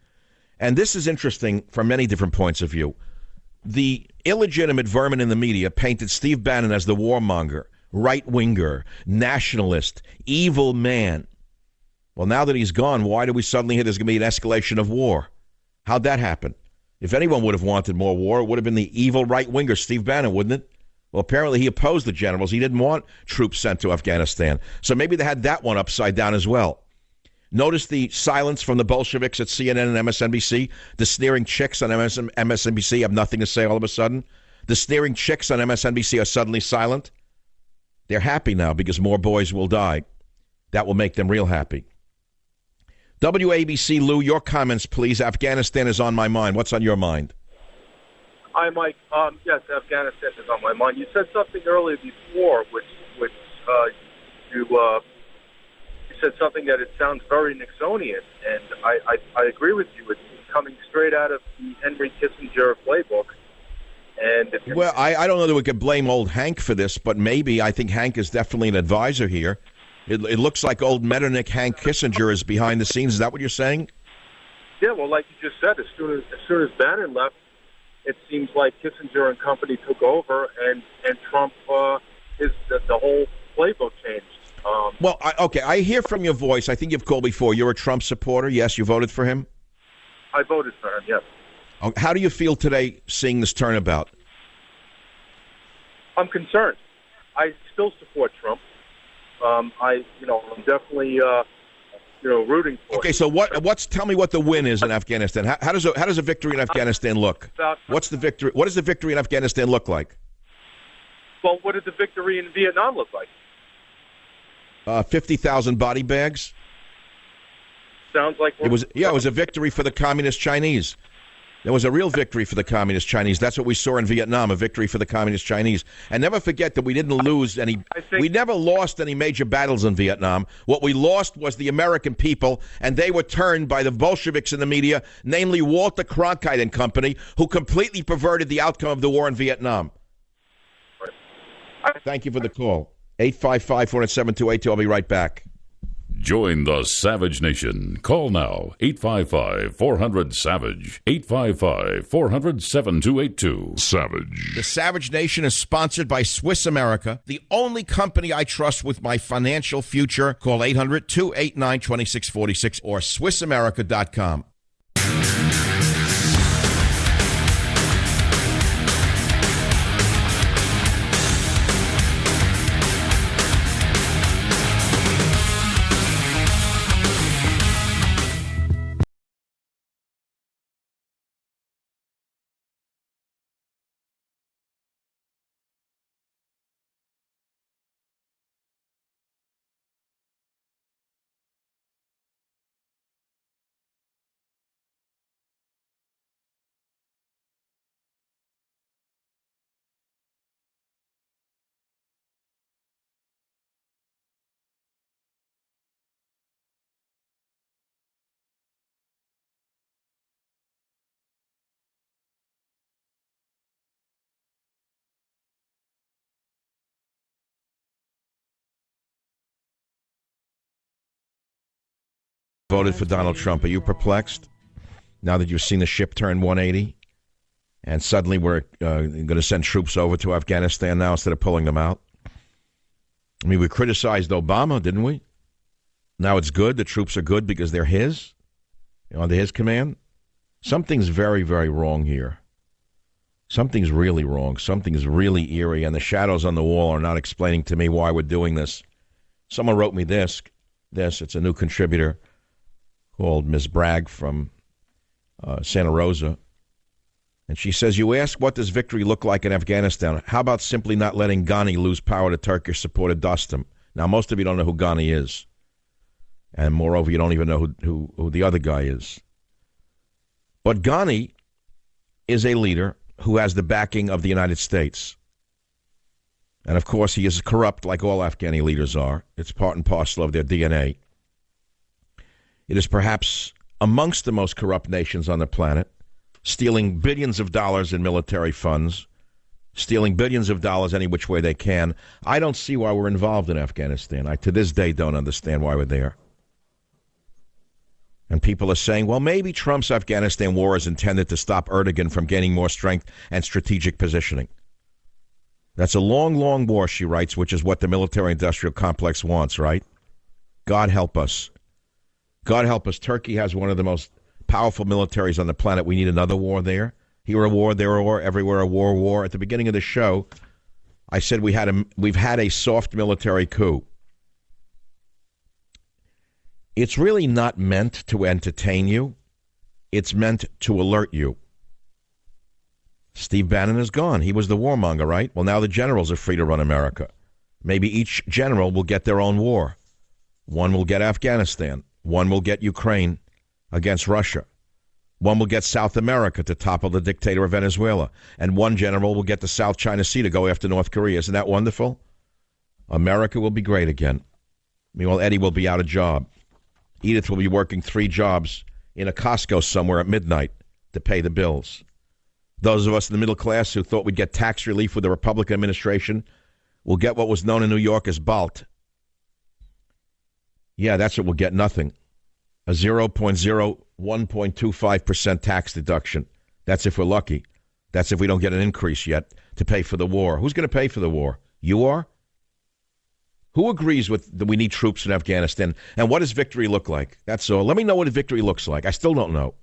And this is interesting from many different points of view. The illegitimate vermin in the media painted Steve Bannon as the warmonger, right-winger, nationalist, evil man. Well, now that he's gone, why do we suddenly hear there's going to be an escalation of war? How'd that happen? If anyone would have wanted more war, it would have been the evil right-winger, Steve Bannon, wouldn't it? Well, apparently he opposed the generals. He didn't want troops sent to Afghanistan. So maybe they had that one upside down as well. Notice the silence from the Bolsheviks at CNN and MSNBC. The sneering chicks on MSNBC have nothing to say all of a sudden. The sneering chicks on MSNBC are suddenly silent. They're happy now because more boys will die. That will make them real happy. WABC, Lou, your comments, please. Afghanistan is on my mind. What's on your mind?
Hi, Mike. Yes, Afghanistan is on my mind. You said something earlier before, which you said something that it sounds very Nixonian, and I agree with you. It's coming straight out of the Henry Kissinger playbook. And
well, I don't know that we could blame old Hank for this, but maybe. I think Hank is definitely an advisor here. It looks like old Metternich Hank Kissinger is behind the scenes. Is that what you're saying?
Yeah, well, like you just said, as soon as Bannon left, it seems like Kissinger and company took over, and Trump the whole playbook changed.
Well, I hear from your voice. I think you've called before. You're a Trump supporter. Yes, you voted for him?
I voted for him, yes.
How do you feel today seeing this turnabout?
I'm concerned. I still support Trump. I'm definitely rooting for him.
Okay, so tell me what the win is in Afghanistan. How does a victory in Afghanistan look? What's the victory? What does the victory in Afghanistan look like?
Well, what did the victory in Vietnam look like?
50,000 body bags.
Sounds like
it was a victory for the communist Chinese. There was a real victory for the Communist Chinese. That's what we saw in Vietnam, a victory for the Communist Chinese. And never forget that we didn't lose any. We never lost any major battles in Vietnam. What we lost was the American people, and they were turned by the Bolsheviks in the media, namely Walter Cronkite and company, who completely perverted the outcome of the war in Vietnam. Thank you for the call. 855-407-2882. I'll be right back.
Join the Savage Nation. Call now, 855-400-SAVAGE, 855-400-7282. Savage.
The Savage Nation is sponsored by Swiss America, the only company I trust with my financial future. Call 800-289-2646 or SwissAmerica.com. Voted for Donald Trump. Are you perplexed now that you've seen the ship turn 180 and suddenly we're going to send troops over to Afghanistan now instead of pulling them out? I mean, we criticized Obama, didn't we? Now it's good. The troops are good because they're his, under his command. Something's very, very wrong here. Something's really wrong. Something's really eerie, and the shadows on the wall are not explaining to me why we're doing this. Someone wrote me this. It's a new contributor called Ms. Bragg from Santa Rosa. And she says, you ask, what does victory look like in Afghanistan? How about simply not letting Ghani lose power to Turkish-supported Dostum? Now, most of you don't know who Ghani is. And moreover, you don't even know who the other guy is. But Ghani is a leader who has the backing of the United States. And, of course, he is corrupt like all Afghani leaders are. It's part and parcel of their DNA. It is perhaps amongst the most corrupt nations on the planet, stealing billions of dollars in military funds, stealing billions of dollars any which way they can. I don't see why we're involved in Afghanistan. I, to this day, don't understand why we're there. And people are saying, well, maybe Trump's Afghanistan war is intended to stop Erdogan from gaining more strength and strategic positioning. That's a long, long war, she writes, which is what the military-industrial complex wants, right? God help us. God help us. Turkey has one of the most powerful militaries on the planet. We need another war there. Here a war, there a war, everywhere a war. At the beginning of the show, I said we've had a soft military coup. It's really not meant to entertain you. It's meant to alert you. Steve Bannon is gone. He was the warmonger, right? Well, now the generals are free to run America. Maybe each general will get their own war. One will get Afghanistan. One will get Ukraine against Russia. One will get South America to topple the dictator of Venezuela. And one general will get the South China Sea to go after North Korea. Isn't that wonderful? America will be great again. Meanwhile, Eddie will be out of job. Edith will be working 3 jobs in a Costco somewhere at midnight to pay the bills. Those of us in the middle class who thought we'd get tax relief with the Republican administration will get what was known in New York as BALT. Yeah, that's what we'll get, nothing. A 0.01.25% tax deduction. That's if we're lucky. That's if we don't get an increase yet to pay for the war. Who's going to pay for the war? You are? Who agrees with that we need troops in Afghanistan? And what does victory look like? That's all. Let me know what a victory looks like. I still don't know.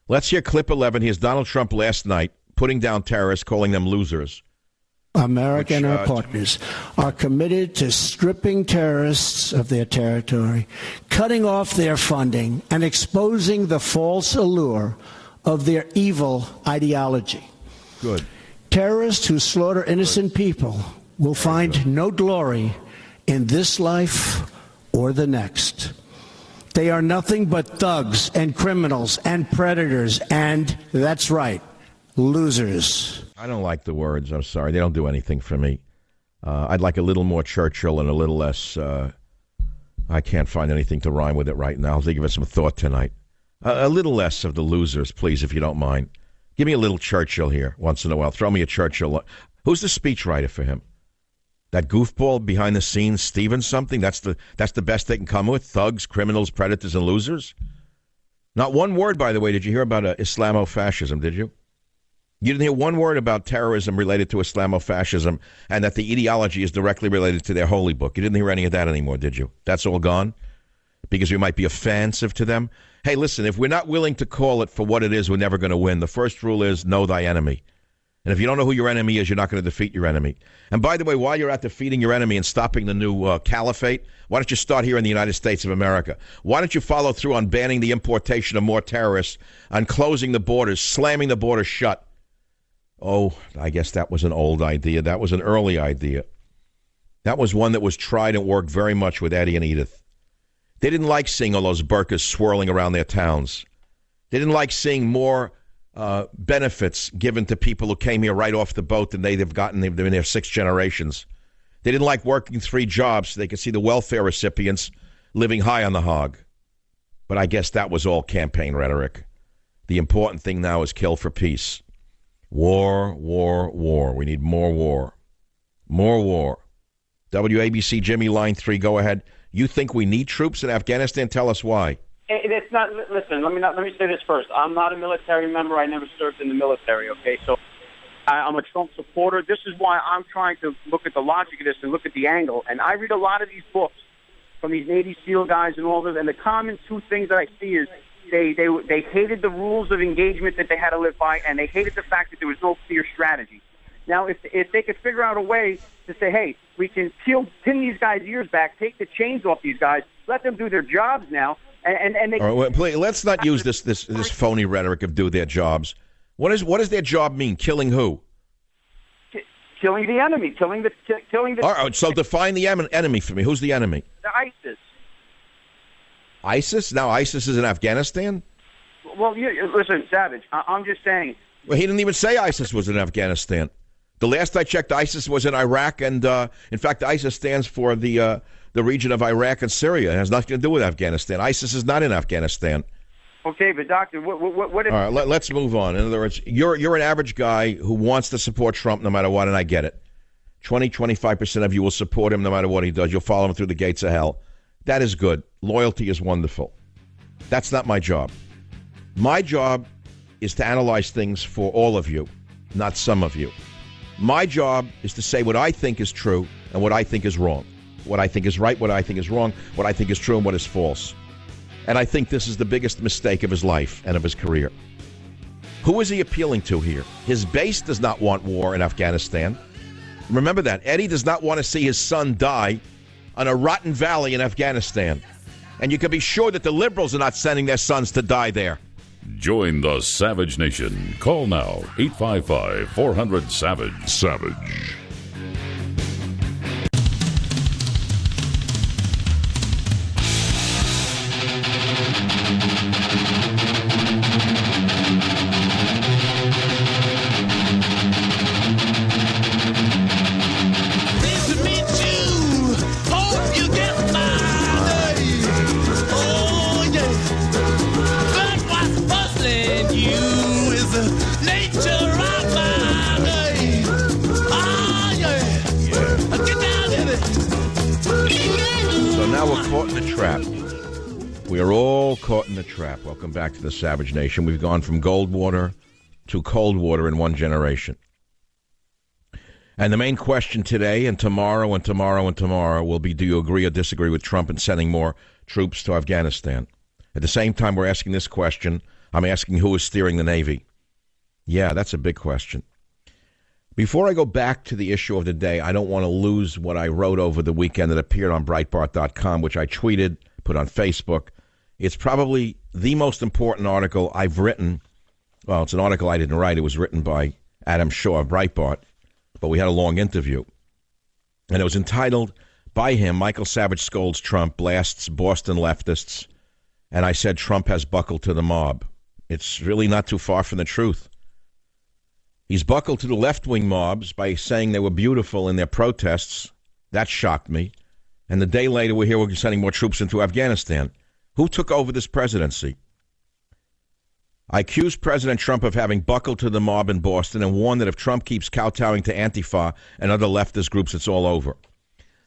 Let's hear clip 11. Here's Donald Trump last night putting down terrorists, calling them losers.
America and our partners are committed to stripping terrorists of their territory, cutting off their funding, and exposing the false allure of their evil ideology.
Good.
Terrorists who slaughter innocent people will find no glory in this life or the next. They are nothing but thugs and criminals and predators and, that's right, losers.
I don't like the words. I'm sorry. They don't do anything for me. I'd like a little more Churchill and a little less. I can't find anything to rhyme with it right now. I'll have to give it some thought tonight. A little less of the losers, please, if you don't mind. Give me a little Churchill here once in a while. Throw me a Churchill. Who's the speechwriter for him? That goofball behind the scenes, Steven something? That's the best they can come with? Thugs, criminals, predators, and losers? Not one word, by the way, did you hear about Islamofascism, did you? You didn't hear one word about terrorism related to Islamofascism and that the ideology is directly related to their holy book. You didn't hear any of that anymore, did you? That's all gone? Because we might be offensive to them? Hey, listen, if we're not willing to call it for what it is, we're never going to win. The first rule is know thy enemy. And if you don't know who your enemy is, you're not going to defeat your enemy. And by the way, while you're out defeating your enemy and stopping the new caliphate, why don't you start here in the United States of America? Why don't you follow through on banning the importation of more terrorists, on closing the borders, slamming the borders shut? Oh, I guess that was an old idea. That was an early idea. That was one that was tried and worked very much with Eddie and Edith. They didn't like seeing all those burkas swirling around their towns. They didn't like seeing more benefits given to people who came here right off the boat than they've gotten in their 6 generations. They didn't like working 3 jobs so they could see the welfare recipients living high on the hog. But I guess that was all campaign rhetoric. The important thing now is kill for peace. War, war, war. We need more war. More war. WABC, Jimmy, line 3, go ahead. You think we need troops in Afghanistan? Tell us why.
It's not. Listen, let me say this first. I'm not a military member. I never served in the military, okay? So I'm a Trump supporter. This is why I'm trying to look at the logic of this and look at the angle. And I read a lot of these books from these Navy SEAL guys and all this, and the common 2 things that I see is they hated the rules of engagement that they had to live by, and they hated the fact that there was no clear strategy. Now, if they could figure out a way to say, hey, we can pin these guys' ears back, take the chains off these guys, let them do their jobs now, and they...
All right, well, please, let's not use this phony rhetoric of do their jobs. What does their job mean? Killing who?
Killing the enemy, killing the.
All right, so define the enemy for me. Who's the enemy?
The ISIS.
ISIS? Now ISIS is in Afghanistan?
Well, listen, Savage, I'm just saying.
Well, he didn't even say ISIS was in Afghanistan. The last I checked, ISIS was in Iraq, and in fact, ISIS stands for the region of Iraq and Syria. It has nothing to do with Afghanistan. ISIS is not in Afghanistan.
Okay, but Doctor, what if...
All right, let's move on. In other words, you're an average guy who wants to support Trump no matter what, and I get it. 25% of you will support him no matter what he does. You'll follow him through the gates of hell. That is good. Loyalty is wonderful. That's not my job. My job is to analyze things for all of you, not some of you. My job is to say what I think is true and what I think is wrong. What I think is right, what I think is wrong, what I think is true and what is false. And I think this is the biggest mistake of his life and of his career. Who is he appealing to here? His base does not want war in Afghanistan. Remember that. Eddie does not want to see his son die on a rotten valley in Afghanistan. And you can be sure that the liberals are not sending their sons to die there.
Join the Savage Nation. Call now, 855-400-SAVAGE. Savage.
We are all caught in the trap. Welcome back to the Savage Nation. We've gone from Goldwater to cold water in one generation. And the main question today and tomorrow and tomorrow and tomorrow will be, do you agree or disagree with Trump in sending more troops to Afghanistan? At the same time we're asking this question, I'm asking who is steering the Navy. Yeah, that's a big question. Before I go back to the issue of the day, I don't want to lose what I wrote over the weekend that appeared on Breitbart.com, which I tweeted, put on Facebook. It's probably the most important article I've written. Well, it's an article I didn't write. It was written by Adam Shaw of Breitbart, but we had a long interview. And it was entitled, by him, Michael Savage Scolds Trump, Blasts Boston Leftists, and I said Trump has buckled to the mob. It's really not too far from the truth. He's buckled to the left-wing mobs by saying they were beautiful in their protests. That shocked me. And the day later, we're here, we're sending more troops into Afghanistan. Who took over this presidency? I accused President Trump of having buckled to the mob in Boston and warned that if Trump keeps kowtowing to Antifa and other leftist groups, it's all over.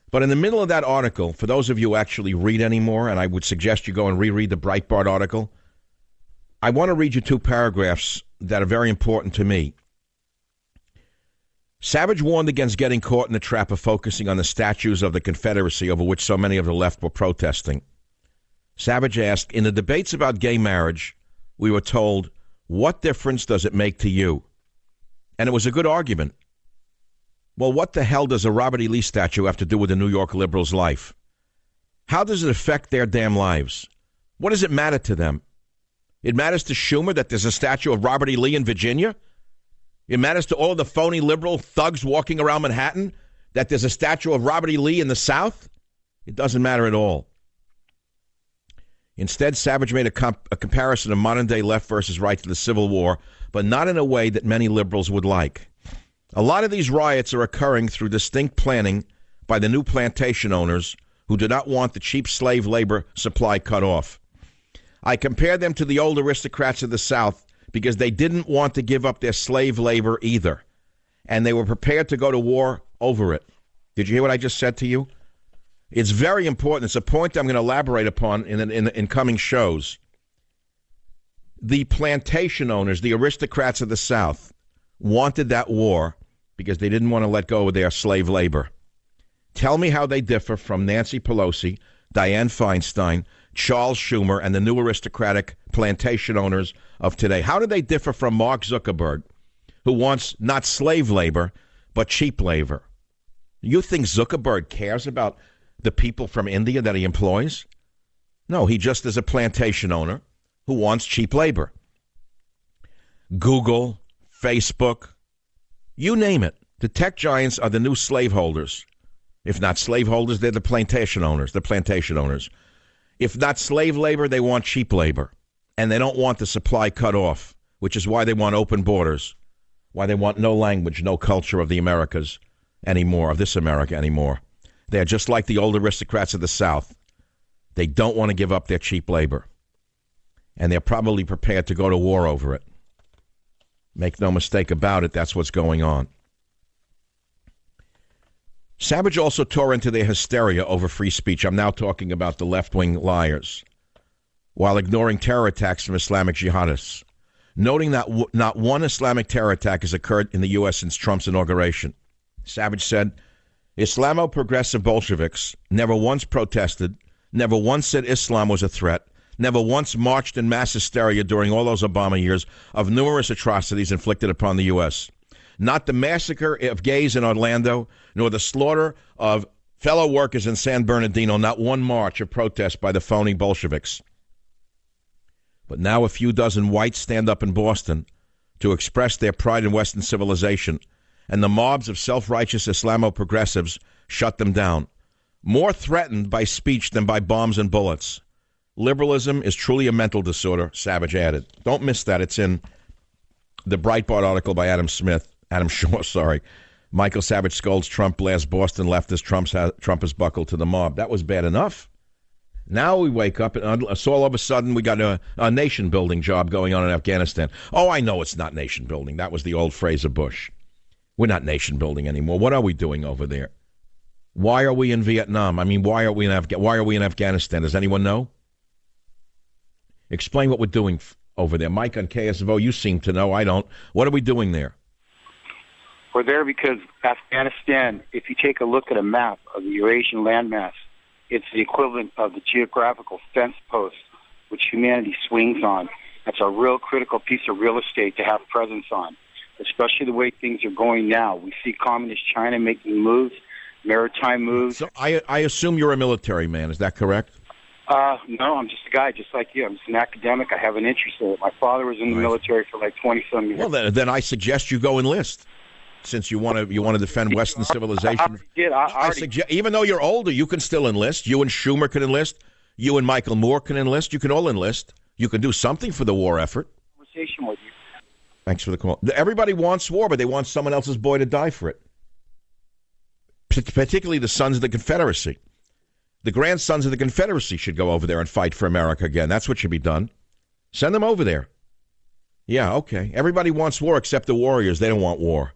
But in the middle of that article, for those of you who actually read anymore, and I would suggest you go and reread the Breitbart article, I want to read you 2 paragraphs that are very important to me. Savage warned against getting caught in the trap of focusing on the statues of the Confederacy over which so many of the left were protesting. Savage asked, in the debates about gay marriage, we were told, what difference does it make to you? And it was a good argument. Well, what the hell does a Robert E. Lee statue have to do with the New York liberals' life? How does it affect their damn lives? What does it matter to them? It matters to Schumer that there's a statue of Robert E. Lee in Virginia? It matters to all the phony liberal thugs walking around Manhattan that there's a statue of Robert E. Lee in the South? It doesn't matter at all. Instead, Savage made a comparison of modern-day left versus right to the Civil War, but not in a way that many liberals would like. A lot of these riots are occurring through distinct planning by the new plantation owners who do not want the cheap slave labor supply cut off. I compare them to the old aristocrats of the South because they didn't want to give up their slave labor either, and they were prepared to go to war over it. Did you hear what I just said to you? It's very important. It's a point I'm going to elaborate upon in coming shows. The plantation owners, the aristocrats of the South, wanted that war because they didn't want to let go of their slave labor. Tell me how they differ from Nancy Pelosi, Dianne Feinstein, Charles Schumer, and the new aristocratic plantation owners of today. How do they differ from Mark Zuckerberg, who wants not slave labor, but cheap labor? You think Zuckerberg cares about the people from India that he employs? No, he just is a plantation owner who wants cheap labor. Google, Facebook, you name it. The tech giants are the new slaveholders. If not slaveholders, they're the plantation owners, If not slave labor, they want cheap labor. And they don't want the supply cut off, which is why they want open borders, why they want no language, no culture of the Americas anymore, of this America anymore. They're just like the old aristocrats of the South. They don't want to give up their cheap labor. And they're probably prepared to go to war over it. Make no mistake about it, that's what's going on. Savage also tore into their hysteria over free speech. I'm now talking about the left-wing liars, while ignoring terror attacks from Islamic jihadists, noting that not one Islamic terror attack has occurred in the U.S. since Trump's inauguration. Savage said, Islamo-progressive Bolsheviks never once protested, never once said Islam was a threat, never once marched in mass hysteria during all those Obama years of numerous atrocities inflicted upon the U.S. Not the massacre of gays in Orlando, nor the slaughter of fellow workers in San Bernardino, not one march of protest by the phony Bolsheviks. But now a few dozen whites stand up in Boston to express their pride in Western civilization, and the mobs of self-righteous Islamo-progressives shut them down, more threatened by speech than by bombs and bullets. Liberalism is truly a mental disorder, Savage added. Don't miss that. It's in the Breitbart article by Adam Shaw. Michael Savage scolds Trump, blasts Boston leftist. Trump has buckled to the mob. That was bad enough. Now we wake up and so all of a sudden we got a nation-building job going on in Afghanistan. Oh, I know it's not nation-building. That was the old phrase of Bush. We're not nation-building anymore. What are we doing over there? Why are we in Vietnam? I mean, why are we in Afghanistan? Does anyone know? Explain what we're doing over there. Mike on KSVO, you seem to know. I don't. What are we doing there?
We're there because Afghanistan, if you take a look at a map of the Eurasian landmass, it's the equivalent of the geographical fence post which humanity swings on. That's a real critical piece of real estate to have presence on, especially the way things are going now. We see communist China making moves, maritime moves.
So I assume you're a military man. Is that correct?
No, I'm just a guy just like you. I'm just an academic. I have an interest in it. My father was in the military for like 20-some years.
Well, then I suggest you go enlist, since you want to defend Western civilization.
I suggest,
even though you're older, you can still enlist. You and Schumer can enlist. You and Michael Moore can enlist. You can all enlist. You can do something for the war effort.
Conversation with you.
Thanks for the call. Everybody wants war, but they want someone else's boy to die for it. Particularly the sons of the Confederacy. The grandsons of the Confederacy should go over there and fight for America again. That's what should be done. Send them over there. Yeah, okay. Everybody wants war except the warriors. They don't want war.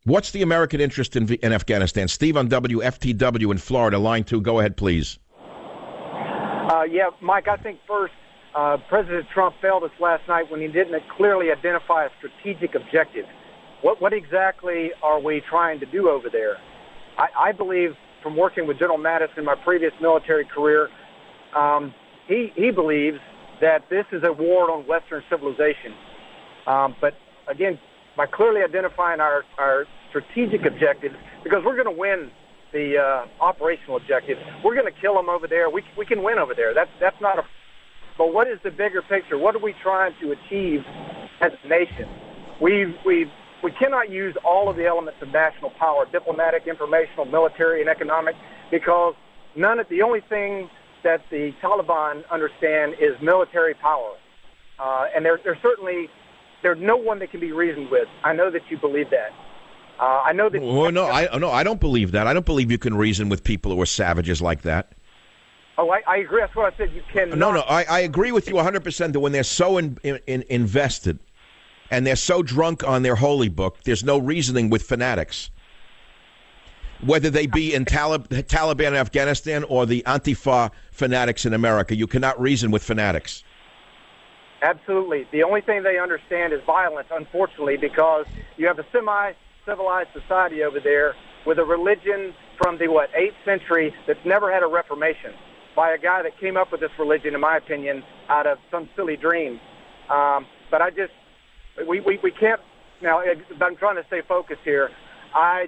What's the American interest in Afghanistan? Steve on WFTW in Florida, line 2. Go ahead, please.
Yeah, Mike, I think first, President Trump failed us last night when he didn't clearly identify a strategic objective. What exactly are we trying to do over there? I believe, from working with General Mattis in my previous military career, he believes that this is a war on Western civilization. But, again, by clearly identifying our strategic objectives, because we're going to win the operational objectives. We're going to kill them over there. We can win over there. That's not a... But what is the bigger picture? What are we trying to achieve as a nation? We cannot use all of the elements of national power, diplomatic, informational, military, and economic, because the only thing that the Taliban understand is military power. And there's no one that can be reasoned with. I know that you believe that. I know that...
Well, no, I don't believe that. I don't believe you can reason with people who are savages like that.
Oh, I agree. That's what I said. You can.
No, I agree with you 100% that when they're so invested and they're so drunk on their holy book, there's no reasoning with fanatics. Whether they be in Taliban in Afghanistan or the Antifa fanatics in America, you cannot reason with fanatics.
Absolutely. The only thing they understand is violence, unfortunately, because you have a semi-civilized society over there with a religion from the, 8th century that's never had a reformation by a guy that came up with this religion, in my opinion, out of some silly dream. But we can't, now, I'm trying to stay focused here. I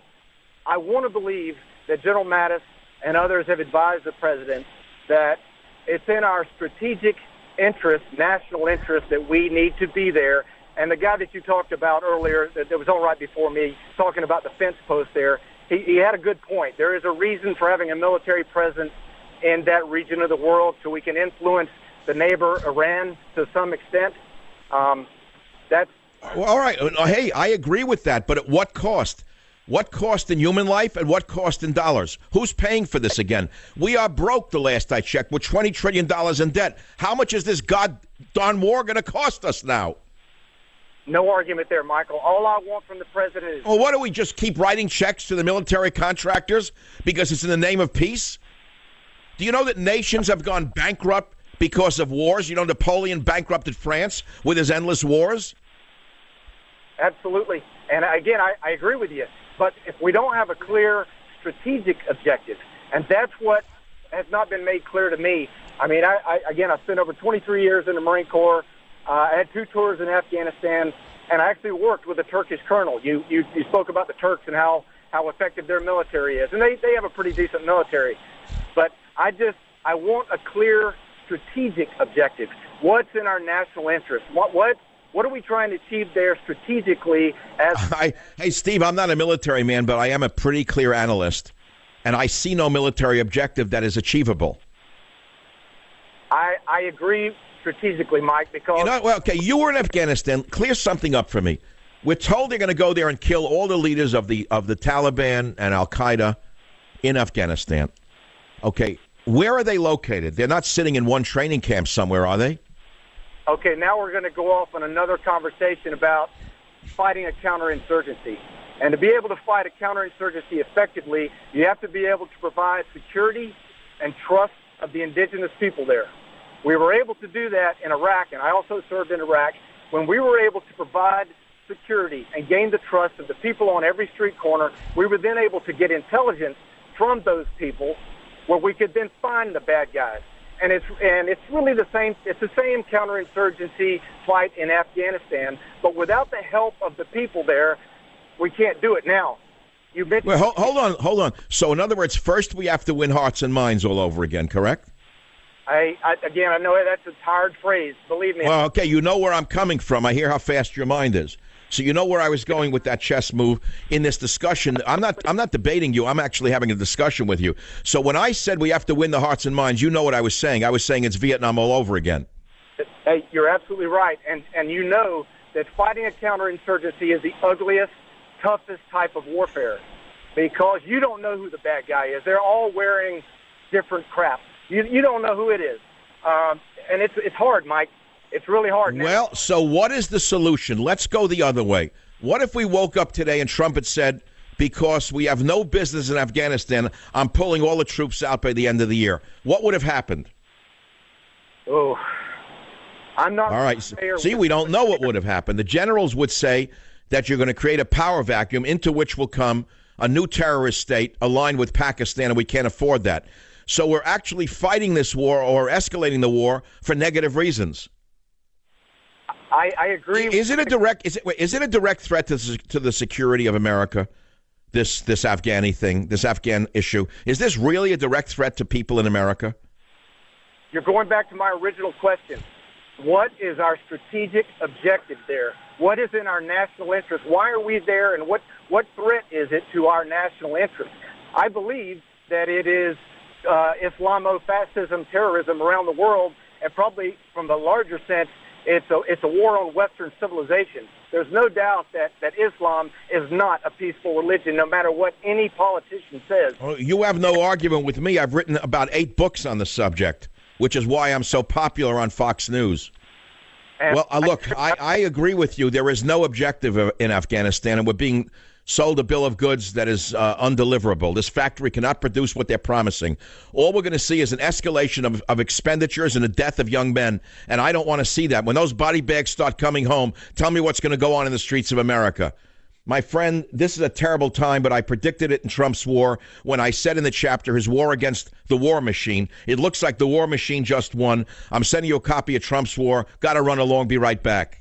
want to believe that General Mattis and others have advised the president that it's in our strategic interest, national interest, that we need to be there. And the guy that you talked about earlier, that was on right before me, talking about the fence post there, he had a good point. There is a reason for having a military presence in that region of the world so we can influence the neighbor, Iran, to some extent. That's...
Well, all right. Hey, I agree with that, but at what cost? What cost in human life and what cost in dollars? Who's paying for this again? We are broke, the last I checked. We're $20 trillion in debt. How much is this goddamn war going to cost us now?
No argument there, Michael. All I want from the president is...
Well, what do we just keep writing checks to the military contractors because it's in the name of peace? Do you know that nations have gone bankrupt because of wars? You know, Napoleon bankrupted France with his endless wars?
Absolutely. And again, I agree with you. But if we don't have a clear strategic objective, and that's what has not been made clear to me. I mean, I spent over 23 years in the Marine Corps. I had 2 tours in Afghanistan, and I actually worked with a Turkish colonel. You spoke about the Turks and how effective their military is, and they have a pretty decent military. But I want a clear strategic objective. What's in our national interest? What are we trying to achieve there strategically?
Hey, Steve, I'm not a military man, but I am a pretty clear analyst, and I see no military objective that is achievable.
I agree strategically, Mike, because...
You were in Afghanistan. Clear something up for me. We're told they're going to go there and kill all the leaders of the Taliban and Al-Qaeda in Afghanistan. Okay, where are they located? They're not sitting in one training camp somewhere, are they?
Okay, now we're going to go off on another conversation about fighting a counterinsurgency. And to be able to fight a counterinsurgency effectively, you have to be able to provide security and trust of the indigenous people there. We were able to do that in Iraq, and I also served in Iraq. When we were able to provide security and gain the trust of the people on every street corner, we were then able to get intelligence from those people where we could then find the bad guys. And it's really the same. It's the same counterinsurgency fight in Afghanistan, but without the help of the people there, we can't do it. Now, you mentioned...
Well, hold on. So, in other words, first we have to win hearts and minds all over again, correct?
I know that's a tired phrase. Believe me.
Well, okay, you know where I'm coming from. I hear how fast your mind is. So you know where I was going with that chess move in this discussion. I'm not debating you. I'm actually having a discussion with you. So when I said we have to win the hearts and minds, you know what I was saying. I was saying it's Vietnam all over again.
Hey, you're absolutely right. And you know that fighting a counterinsurgency is the ugliest, toughest type of warfare because you don't know who the bad guy is. They're all wearing different crap. You don't know who it is. And it's hard, Mike. It's really hard now.
Well, so what is the solution? Let's go the other way. What if we woke up today and Trump had said, because we have no business in Afghanistan, I'm pulling all the troops out by the end of the year? What would have happened?
Oh, I'm not.
All right. See, we don't know what would have happened. The generals would say that you're going to create a power vacuum into which will come a new terrorist state aligned with Pakistan, and we can't afford that. So we're actually fighting this war or escalating the war for negative reasons.
I agree.
Is it a direct threat to the security of America? This Afghani thing, this Afghan issue, is this really a direct threat to people in America?
You're going back to my original question. What is our strategic objective there? What is in our national interest? Why are we there, and what threat is it to our national interest? I believe that it is Islamofascism, terrorism around the world, and probably from the larger sense, it's a war on Western civilization. There's no doubt that Islam is not a peaceful religion, no matter what any politician says.
Well, you have no argument with me. I've written about 8 books on the subject, which is why I'm so popular on Fox News.
And
well, look, I agree with you. There is no objective in Afghanistan, and we're being sold a bill of goods that is undeliverable. This factory cannot produce what they're promising. All we're going to see is an escalation of expenditures and the death of young men, and I don't want to see that. When those body bags start coming home, tell me what's going to go on in the streets of America. My friend, this is a terrible time, but I predicted it in Trump's war when I said in the chapter his war against the war machine. It looks like the war machine just won. I'm sending you a copy of Trump's war. Got to run along. Be right back.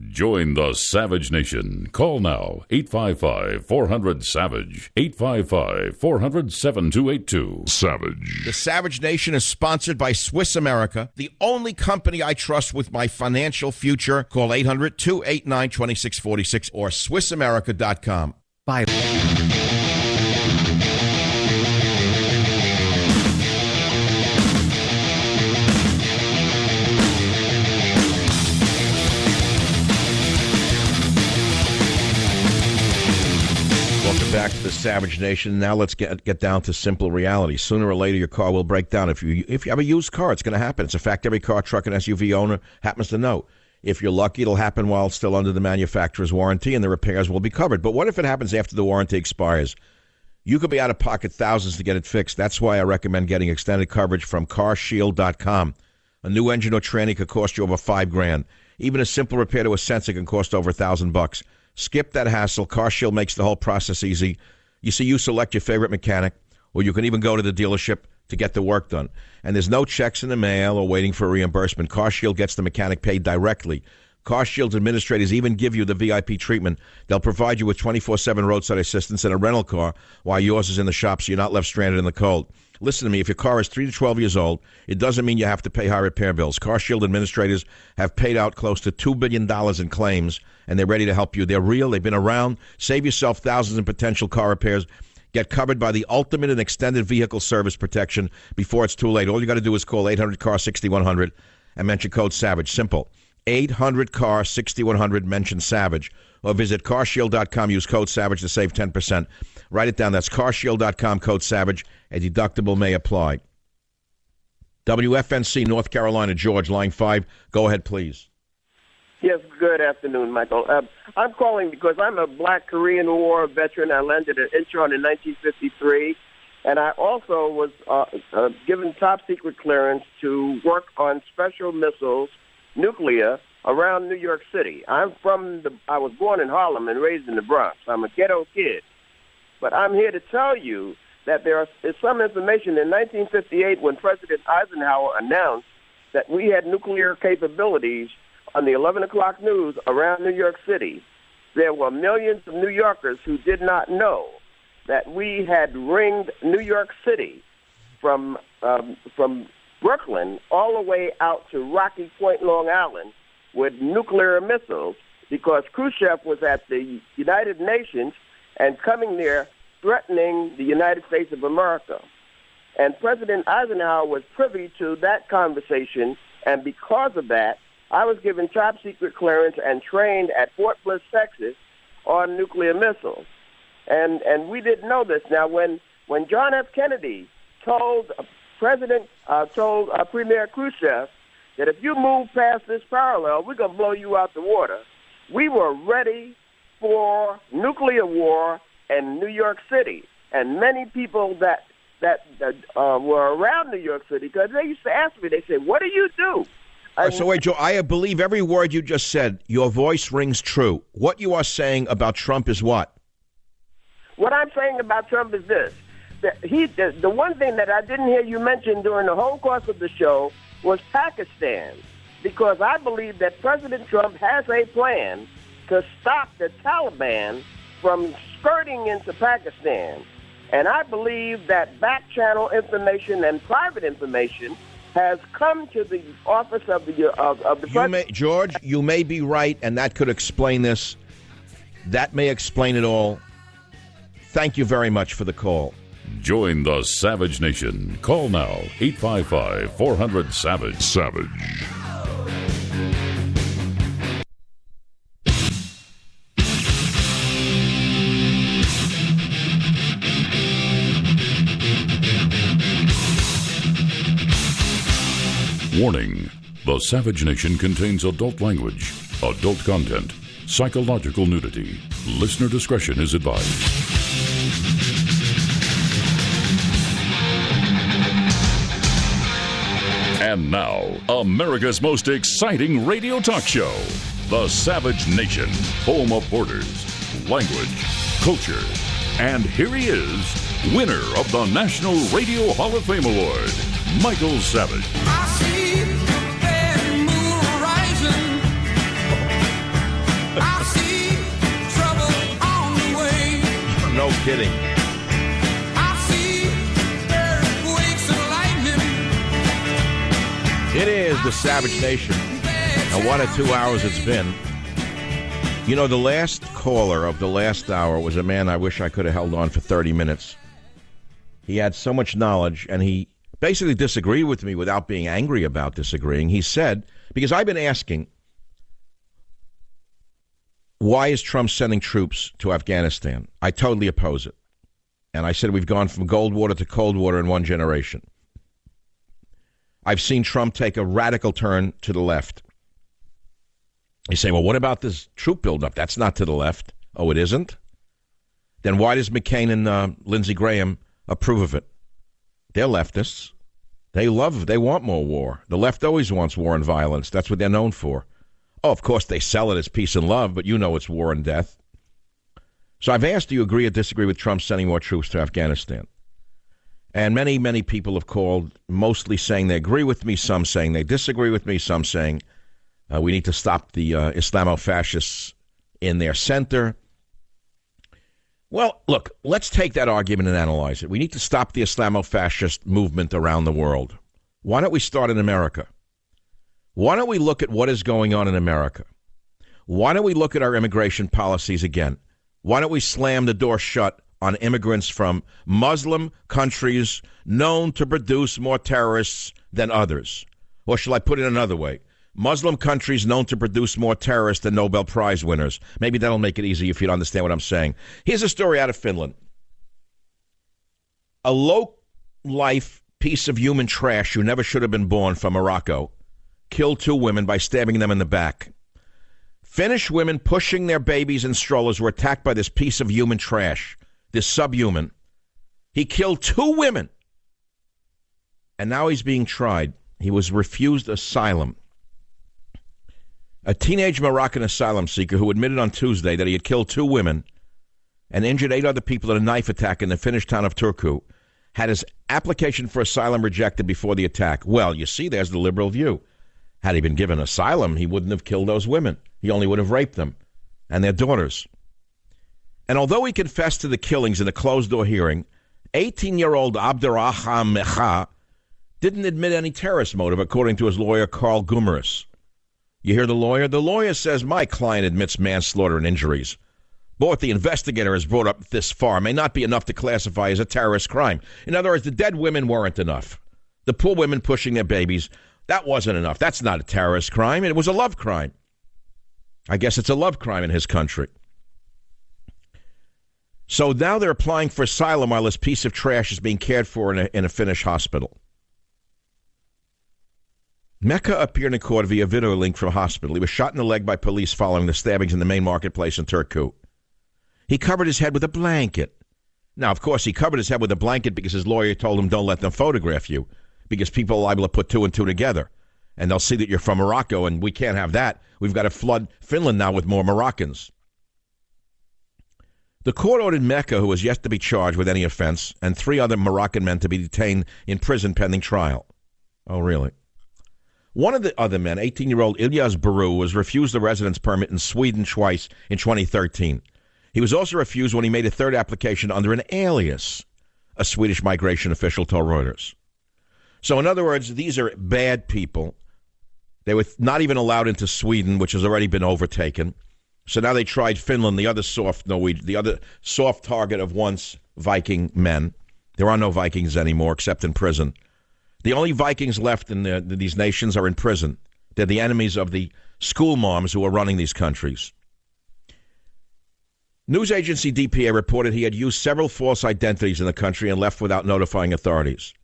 Join the Savage Nation. Call now, 855-400-SAVAGE, 855-400-7282. Savage.
The Savage Nation is sponsored by Swiss America, the only company I trust with my financial future. Call 800-289-2646 or SwissAmerica.com. Bye. Back to the Savage Nation. Now let's get down to simple reality. Sooner or later, your car will break down. If you have a used car, it's going to happen. It's a fact every car, truck, and SUV owner happens to know. If you're lucky, it'll happen while it's still under the manufacturer's warranty, and the repairs will be covered. But what if it happens after the warranty expires? You could be out of pocket thousands to get it fixed. That's why I recommend getting extended coverage from CarShield.com. A new engine or tranny could cost you over $5,000. Even a simple repair to a sensor can cost over $1,000. Skip that hassle. CarShield makes the whole process easy. You see, you select your favorite mechanic, or you can even go to the dealership to get the work done. And there's no checks in the mail or waiting for reimbursement. CarShield gets the mechanic paid directly. CarShield's administrators even give you the VIP treatment. They'll provide you with 24/7 roadside assistance and a rental car while yours is in the shop, so you're not left stranded in the cold. Listen to me, if your car is 3 to 12 years old, it doesn't mean you have to pay high repair bills. CarShield administrators have paid out close to $2 billion in claims, and they're ready to help you. They're real. They've been around. Save yourself thousands in potential car repairs. Get covered by the ultimate and extended vehicle service protection before it's too late. All you got to do is call 800-CAR-6100 and mention code SAVAGE. Simple. 800-CAR-6100, mention SAVAGE. Or visit carshield.com, use code SAVAGE to save 10%. Write it down. That's carshield.com, code SAVAGE. A deductible may apply. WFNC, North Carolina, George, line 5. Go ahead, please.
Yes, good afternoon, Michael. I'm calling because I'm a Black Korean War veteran. I landed at Incheon in 1953, and I also was given top-secret clearance to work on special missiles, nuclear, around New York City. I was born in Harlem and raised in the Bronx. I'm a ghetto kid. But I'm here to tell you that there is some information in 1958 when President Eisenhower announced that we had nuclear capabilities on the 11 o'clock news around New York City. There were millions of New Yorkers who did not know that we had ringed New York City from Brooklyn all the way out to Rocky Point, Long Island, with nuclear missiles because Khrushchev was at the United Nations and coming there threatening the United States of America. And President Eisenhower was privy to that conversation, and because of that, I was given top secret clearance and trained at Fort Bliss, Texas, on nuclear missiles. And we didn't know this. Now, when John F. Kennedy told Premier Khrushchev that if you move past this parallel, we're going to blow you out the water, we were ready for nuclear war in New York City. And many people that were around New York City, because they used to ask me, they said, what do you do?
So wait, Joe, I believe every word you just said. Your voice rings true. What you are saying about Trump is what?
What I'm saying about Trump is this. The one thing that I didn't hear you mention during the whole course of the show was Pakistan, because I believe that President Trump has a plan to stop the Taliban from skirting into Pakistan. And I believe that back channel information and private information has come to the office of the president.
George, you may be right, and that could explain this. That may explain it all. Thank you very much for the call.
Join the Savage Nation. Call now, 855-400-SAVAGE. Savage. Warning, the Savage Nation contains adult language, adult content, psychological nudity. Listener discretion is advised. And now, America's most exciting radio talk show, the Savage Nation, home of borders, language, culture. And here he is, winner of the National Radio Hall of Fame Award, Michael Savage.
I see that moon rising. I see trouble on the way.
No kidding.
I see earthquakes and lightning.
It is the Savage Nation. And what a 2 hours it's been. You know, the last caller of the last hour was a man I wish I could have held on for 30 minutes. He had so much knowledge, and he basically disagreed with me without being angry about disagreeing. He said, because I've been asking, why is Trump sending troops to Afghanistan? I totally oppose it. And I said we've gone from Gold Water to Cold Water in one generation. I've seen Trump take a radical turn to the left. You say, well, what about this troop buildup? That's not to the left. Oh, it isn't? Then why does McCain and Lindsey Graham approve of it? They're leftists. They want more war. The left always wants war and violence. That's what they're known for. Oh, of course, they sell it as peace and love, but you know it's war and death. So I've asked, do you agree or disagree with Trump sending more troops to Afghanistan? And many, many people have called, mostly saying they agree with me, some saying they disagree with me, some saying we need to stop the Islamo-fascists in their center. Well, look, let's take that argument and analyze it. We need to stop the Islamo-fascist movement around the world. Why don't we start in America? Why don't we look at what is going on in America? Why don't we look at our immigration policies again? Why don't we slam the door shut on immigrants from Muslim countries known to produce more terrorists than others? Or shall I put it another way? Muslim countries known to produce more terrorists than Nobel Prize winners. Maybe that'll make it easy if you don't understand what I'm saying. Here's a story out of Finland. A low-life piece of human trash who never should have been born from Morocco killed 2 women by stabbing them in the back. Finnish women pushing their babies in strollers were attacked by this piece of human trash, this subhuman. He killed 2 women. And now he's being tried. He was refused asylum. A teenage Moroccan asylum seeker who admitted on Tuesday that he had killed 2 women and injured 8 other people in a knife attack in the Finnish town of Turku had his application for asylum rejected before the attack. Well, you see, there's the liberal view. Had he been given asylum, he wouldn't have killed those women. He only would have raped them and their daughters. And although he confessed to the killings in a closed-door hearing, 18-year-old Abderrahman Mecha didn't admit any terrorist motive, according to his lawyer, Carl Gumaris. You hear the lawyer? The lawyer says, my client admits manslaughter and injuries. But what the investigator has brought up this far may not be enough to classify as a terrorist crime. In other words, the dead women weren't enough. The poor women pushing their babies, that wasn't enough. That's not a terrorist crime. It was a love crime. I guess it's a love crime in his country. So now they're applying for asylum while this piece of trash is being cared for in a Finnish hospital. Mecca appeared in court via video link from a hospital. He was shot in the leg by police following the stabbings in the main marketplace in Turku. He covered his head with a blanket. Now, of course, he covered his head with a blanket because his lawyer told him don't let them photograph you, because people are liable to put two and two together. And they'll see that you're from Morocco, and we can't have that. We've got to flood Finland now with more Moroccans. The court ordered Mecca, who was yet to be charged with any offense, and 3 other Moroccan men to be detained in prison pending trial. Oh, really? One of the other men, 18-year-old Ilyas Baru, was refused a residence permit in Sweden twice in 2013. He was also refused when he made a third application under an alias, a Swedish migration official told Reuters. So, in other words, these are bad people. They were not even allowed into Sweden, which has already been overtaken. So now they tried Finland, the other soft target of once Viking men. There are no Vikings anymore except in prison. The only Vikings left in these nations are in prison. They're the enemies of the school moms who are running these countries. News agency DPA reported he had used several false identities in the country and left without notifying authorities.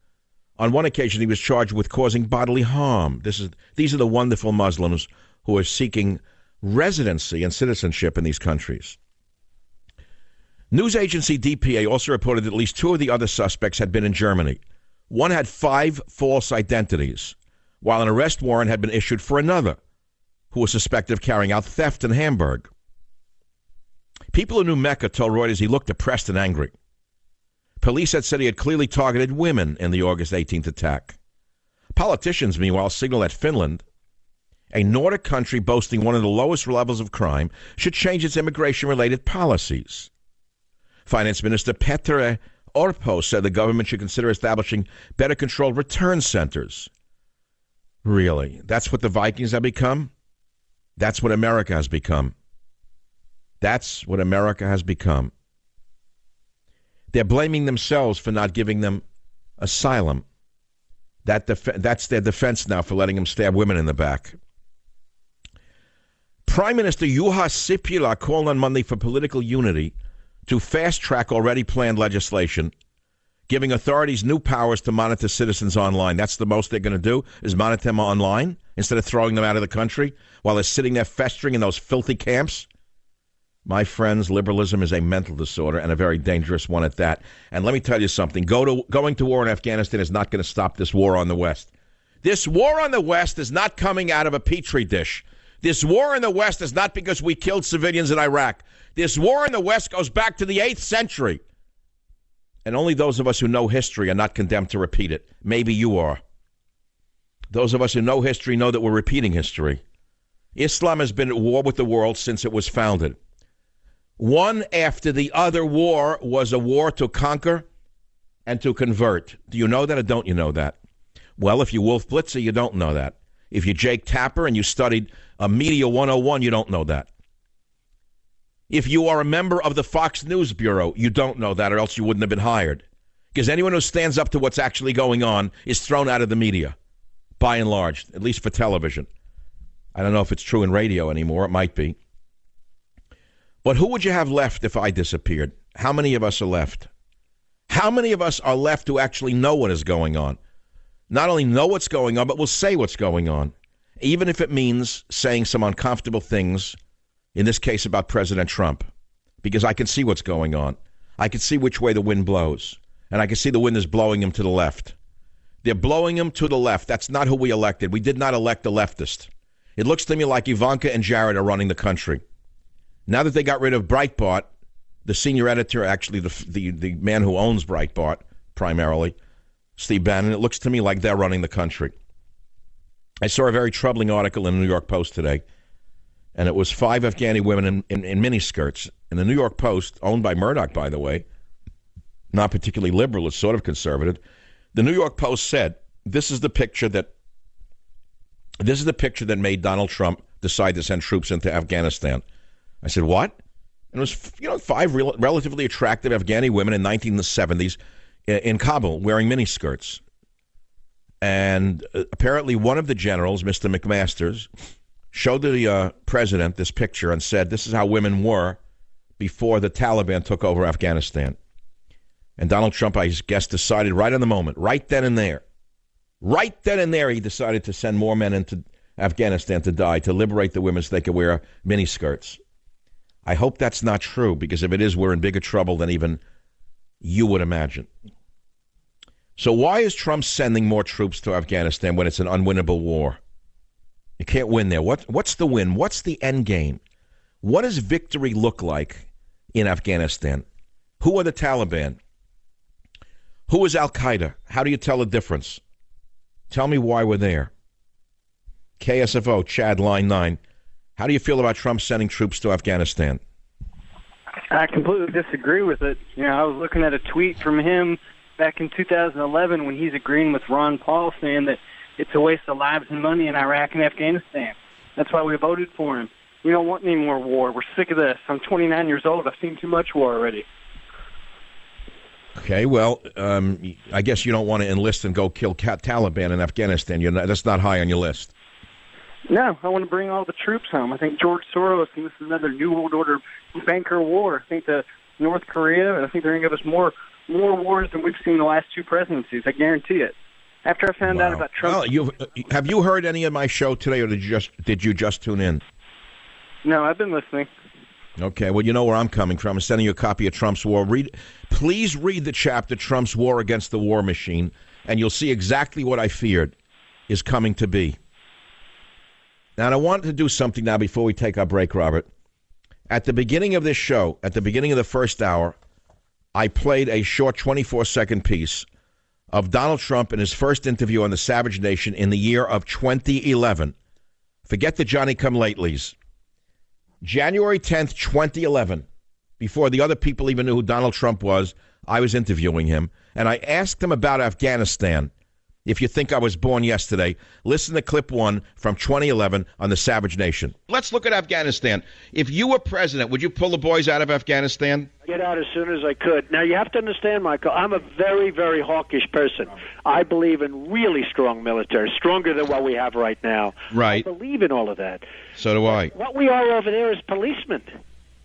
On one occasion, he was charged with causing bodily harm. These are the wonderful Muslims who are seeking residency and citizenship in these countries. News agency DPA also reported that at least 2 of the other suspects had been in Germany. One had 5 false identities, while an arrest warrant had been issued for another, who was suspected of carrying out theft in Hamburg. People who knew Mecca told Reuters he looked depressed and angry. Police had said he had clearly targeted women in the August 18th attack. Politicians, meanwhile, signaled that Finland, a Nordic country boasting one of the lowest levels of crime, should change its immigration-related policies. Finance Minister Petteri Orpo said the government should consider establishing better-controlled return centers. Really? That's what the Vikings have become? That's what America has become. That's what America has become. They're blaming themselves for not giving them asylum. That's their defense now for letting them stab women in the back. Prime Minister Juha Sipilä called on Monday for political unity to fast-track already planned legislation, giving authorities new powers to monitor citizens online. That's the most they're going to do, is monitor them online instead of throwing them out of the country while they're sitting there festering in those filthy camps. My friends, liberalism is a mental disorder and a very dangerous one at that. And let me tell you something. Going to war in Afghanistan is not going to stop this war on the West. This war on the West is not coming out of a petri dish. This war in the West is not because we killed civilians in Iraq. This war in the West goes back to the 8th century. And only those of us who know history are not condemned to repeat it. Maybe you are. Those of us who know history know that we're repeating history. Islam has been at war with the world since it was founded. One after the other war was a war to conquer and to convert. Do you know that or don't you know that? Well, if you're Wolf Blitzer, you don't know that. If you're Jake Tapper and you studied Media 101, you don't know that. If you are a member of the Fox News Bureau, you don't know that, or else you wouldn't have been hired. Because anyone who stands up to what's actually going on is thrown out of the media, by and large, at least for television. I don't know if it's true in radio anymore. It might be. But who would you have left if I disappeared? How many of us are left? How many of us are left who actually know what is going on? Not only know what's going on, but will say what's going on, even if it means saying some uncomfortable things, in this case about President Trump, because I can see what's going on. I can see which way the wind blows, and I can see the wind is blowing him to the left. They're blowing him to the left. That's not who we elected. We did not elect a leftist. It looks to me like Ivanka and Jared are running the country. Now that they got rid of Breitbart, the senior editor, actually the man who owns Breitbart primarily, Steve Bannon, it looks to me like they're running the country. I saw a very troubling article in the New York Post today, and it was 5 Afghani women in miniskirts. In the New York Post, owned by Murdoch, by the way, not particularly liberal, it's sort of conservative. The New York Post said, this is the picture that This is the picture that made Donald Trump decide to send troops into Afghanistan. I said, what? And it was, 5 relatively attractive Afghani women in 1970s in Kabul wearing miniskirts. And apparently one of the generals, Mr. McMasters, showed the president this picture and said, this is how women were before the Taliban took over Afghanistan. And Donald Trump, I guess, decided right in the moment, right then and there, he decided to send more men into Afghanistan to die, to liberate the women so they could wear miniskirts. I hope that's not true, because if it is, we're in bigger trouble than even you would imagine. So why is Trump sending more troops to Afghanistan when it's an unwinnable war? You can't win there. What's the win? What's the end game? What does victory look like in Afghanistan? Who are the Taliban? Who is Al-Qaeda? How do you tell the difference? Tell me why we're there. KSFO, Chad, line 9. How do you feel about Trump sending troops to Afghanistan?
I completely disagree with it. I was looking at a tweet from him back in 2011 when he's agreeing with Ron Paul, saying that it's a waste of lives and money in Iraq and Afghanistan. That's why we voted for him. We don't want any more war. We're sick of this. I'm 29 years old. I've seen too much war already.
Okay, well, I guess you don't want to enlist and go kill Taliban in Afghanistan. That's not high on your list.
No, I want to bring all the troops home. I think George Soros, and this is another New World Order banker war. I think North Korea, I think they're going to give us more wars than we've seen in the last 2 presidencies. I guarantee it. After I found out about Trump.
Well, have you heard any of my show today, or did you just tune in?
No, I've been listening.
Okay, well, you know where I'm coming from. I'm sending you a copy of Trump's War. Please read the chapter, Trump's War Against the War Machine, and you'll see exactly what I feared is coming to be. Now, I want to do something now before we take our break, Robert. At the beginning of this show, at the beginning of the first hour, I played a short 24-second piece of Donald Trump in his first interview on the Savage Nation in the year of 2011. Forget the Johnny-come-latelys. January 10th, 2011, before the other people even knew who Donald Trump was, I was interviewing him, and I asked him about Afghanistan. If you think I was born yesterday, listen to clip 1 from 2011 on the Savage Nation. Let's look at Afghanistan. If you were president, would you pull the boys out of Afghanistan?
Get out as soon as I could. Now, you have to understand, Michael, I'm a very, very hawkish person. I believe in really strong military, stronger than what we have right now.
Right.
I believe in all of that.
So do I.
What we are over there is policemen.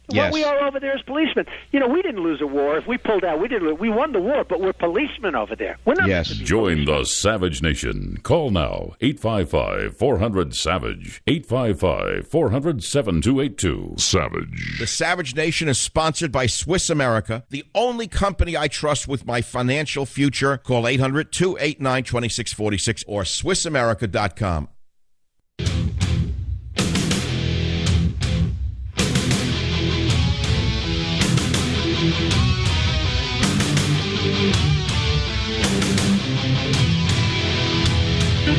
Yes.
What we are over there is policemen. We didn't lose a war. If we pulled out, we won the war, but we're policemen over there. We're not.
Yes.
Join the Savage Nation. Call now, 855-400-SAVAGE, 855-400-7282. Savage.
The Savage Nation is sponsored by Swiss America, the only company I trust with my financial future. Call 800-289-2646 or SwissAmerica.com.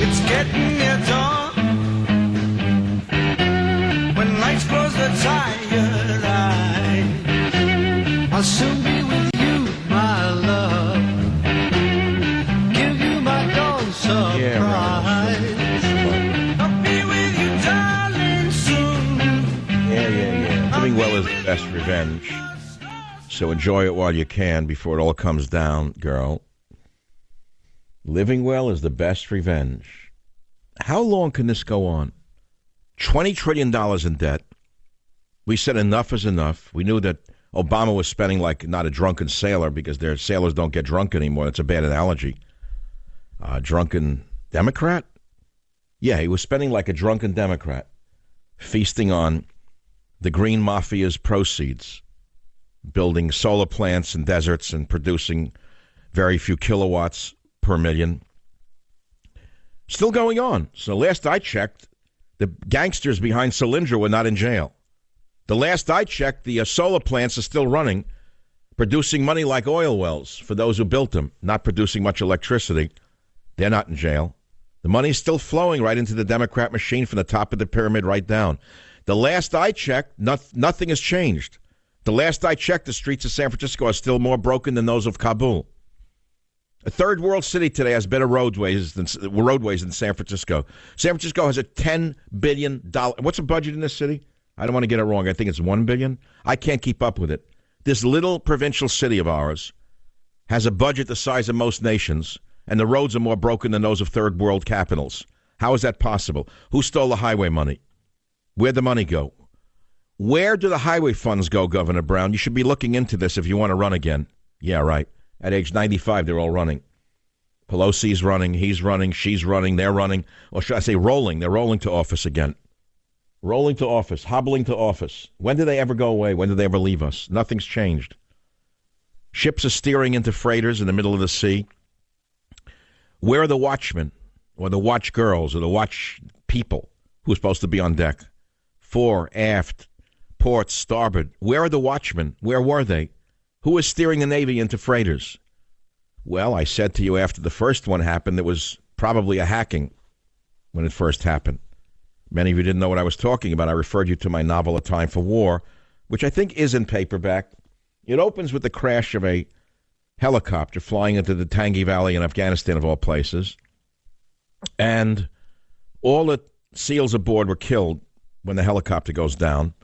It's getting near dawn when lights close the tired eye. I'll soon be with you, my love. Give you my dawn surprise. I'll be with you, darling, soon.
Yeah. Living well is the best revenge. So enjoy it while you can before it all comes down, girl. Living well is the best revenge. How long can this go on? $20 trillion in debt. We said enough is enough. We knew that Obama was spending like not a drunken sailor, because their sailors don't get drunk anymore. That's a bad analogy. Drunken Democrat? Yeah, he was spending like a drunken Democrat, feasting on the green mafia's proceeds, building solar plants in deserts and producing very few kilowatts per million. Still going on. So last I checked, the gangsters behind Solyndra were not in jail. The last I checked, the solar plants are still running, producing money like oil wells for those who built them, not producing much electricity. They're not in jail. The money's still flowing right into the Democrat machine from the top of the pyramid right down. The last I checked, nothing has changed. The last I checked, the streets of San Francisco are still more broken than those of Kabul. A third world city today has better roadways than San Francisco. San Francisco has a $10 billion. What's the budget in this city? I don't want to get it wrong. I think it's $1 billion. I can't keep up with it. This little provincial city of ours has a budget the size of most nations, and the roads are more broken than those of third world capitals. How is that possible? Who stole the highway money? Where'd the money go? Where do the highway funds go, Governor Brown? You should be looking into this if you want to run again. Yeah, right. At age 95, they're all running. Pelosi's running, he's running, she's running, they're running. Or should I say rolling? They're rolling to office again. Rolling to office, hobbling to office. When do they ever go away? When do they ever leave us? Nothing's changed. Ships are steering into freighters in the middle of the sea. Where are the watchmen or the watch girls or the watch people who are supposed to be on deck? Fore, aft, port, starboard. Where are the watchmen? Where were they? Who is steering the Navy into freighters? Well, I said to you after the first one happened, it was probably a hacking when it first happened. Many of you didn't know what I was talking about. I referred you to my novel, A Time for War, which I think is in paperback. It opens with the crash of a helicopter flying into the Tangi Valley in Afghanistan, of all places. And all the SEALs aboard were killed when the helicopter goes down.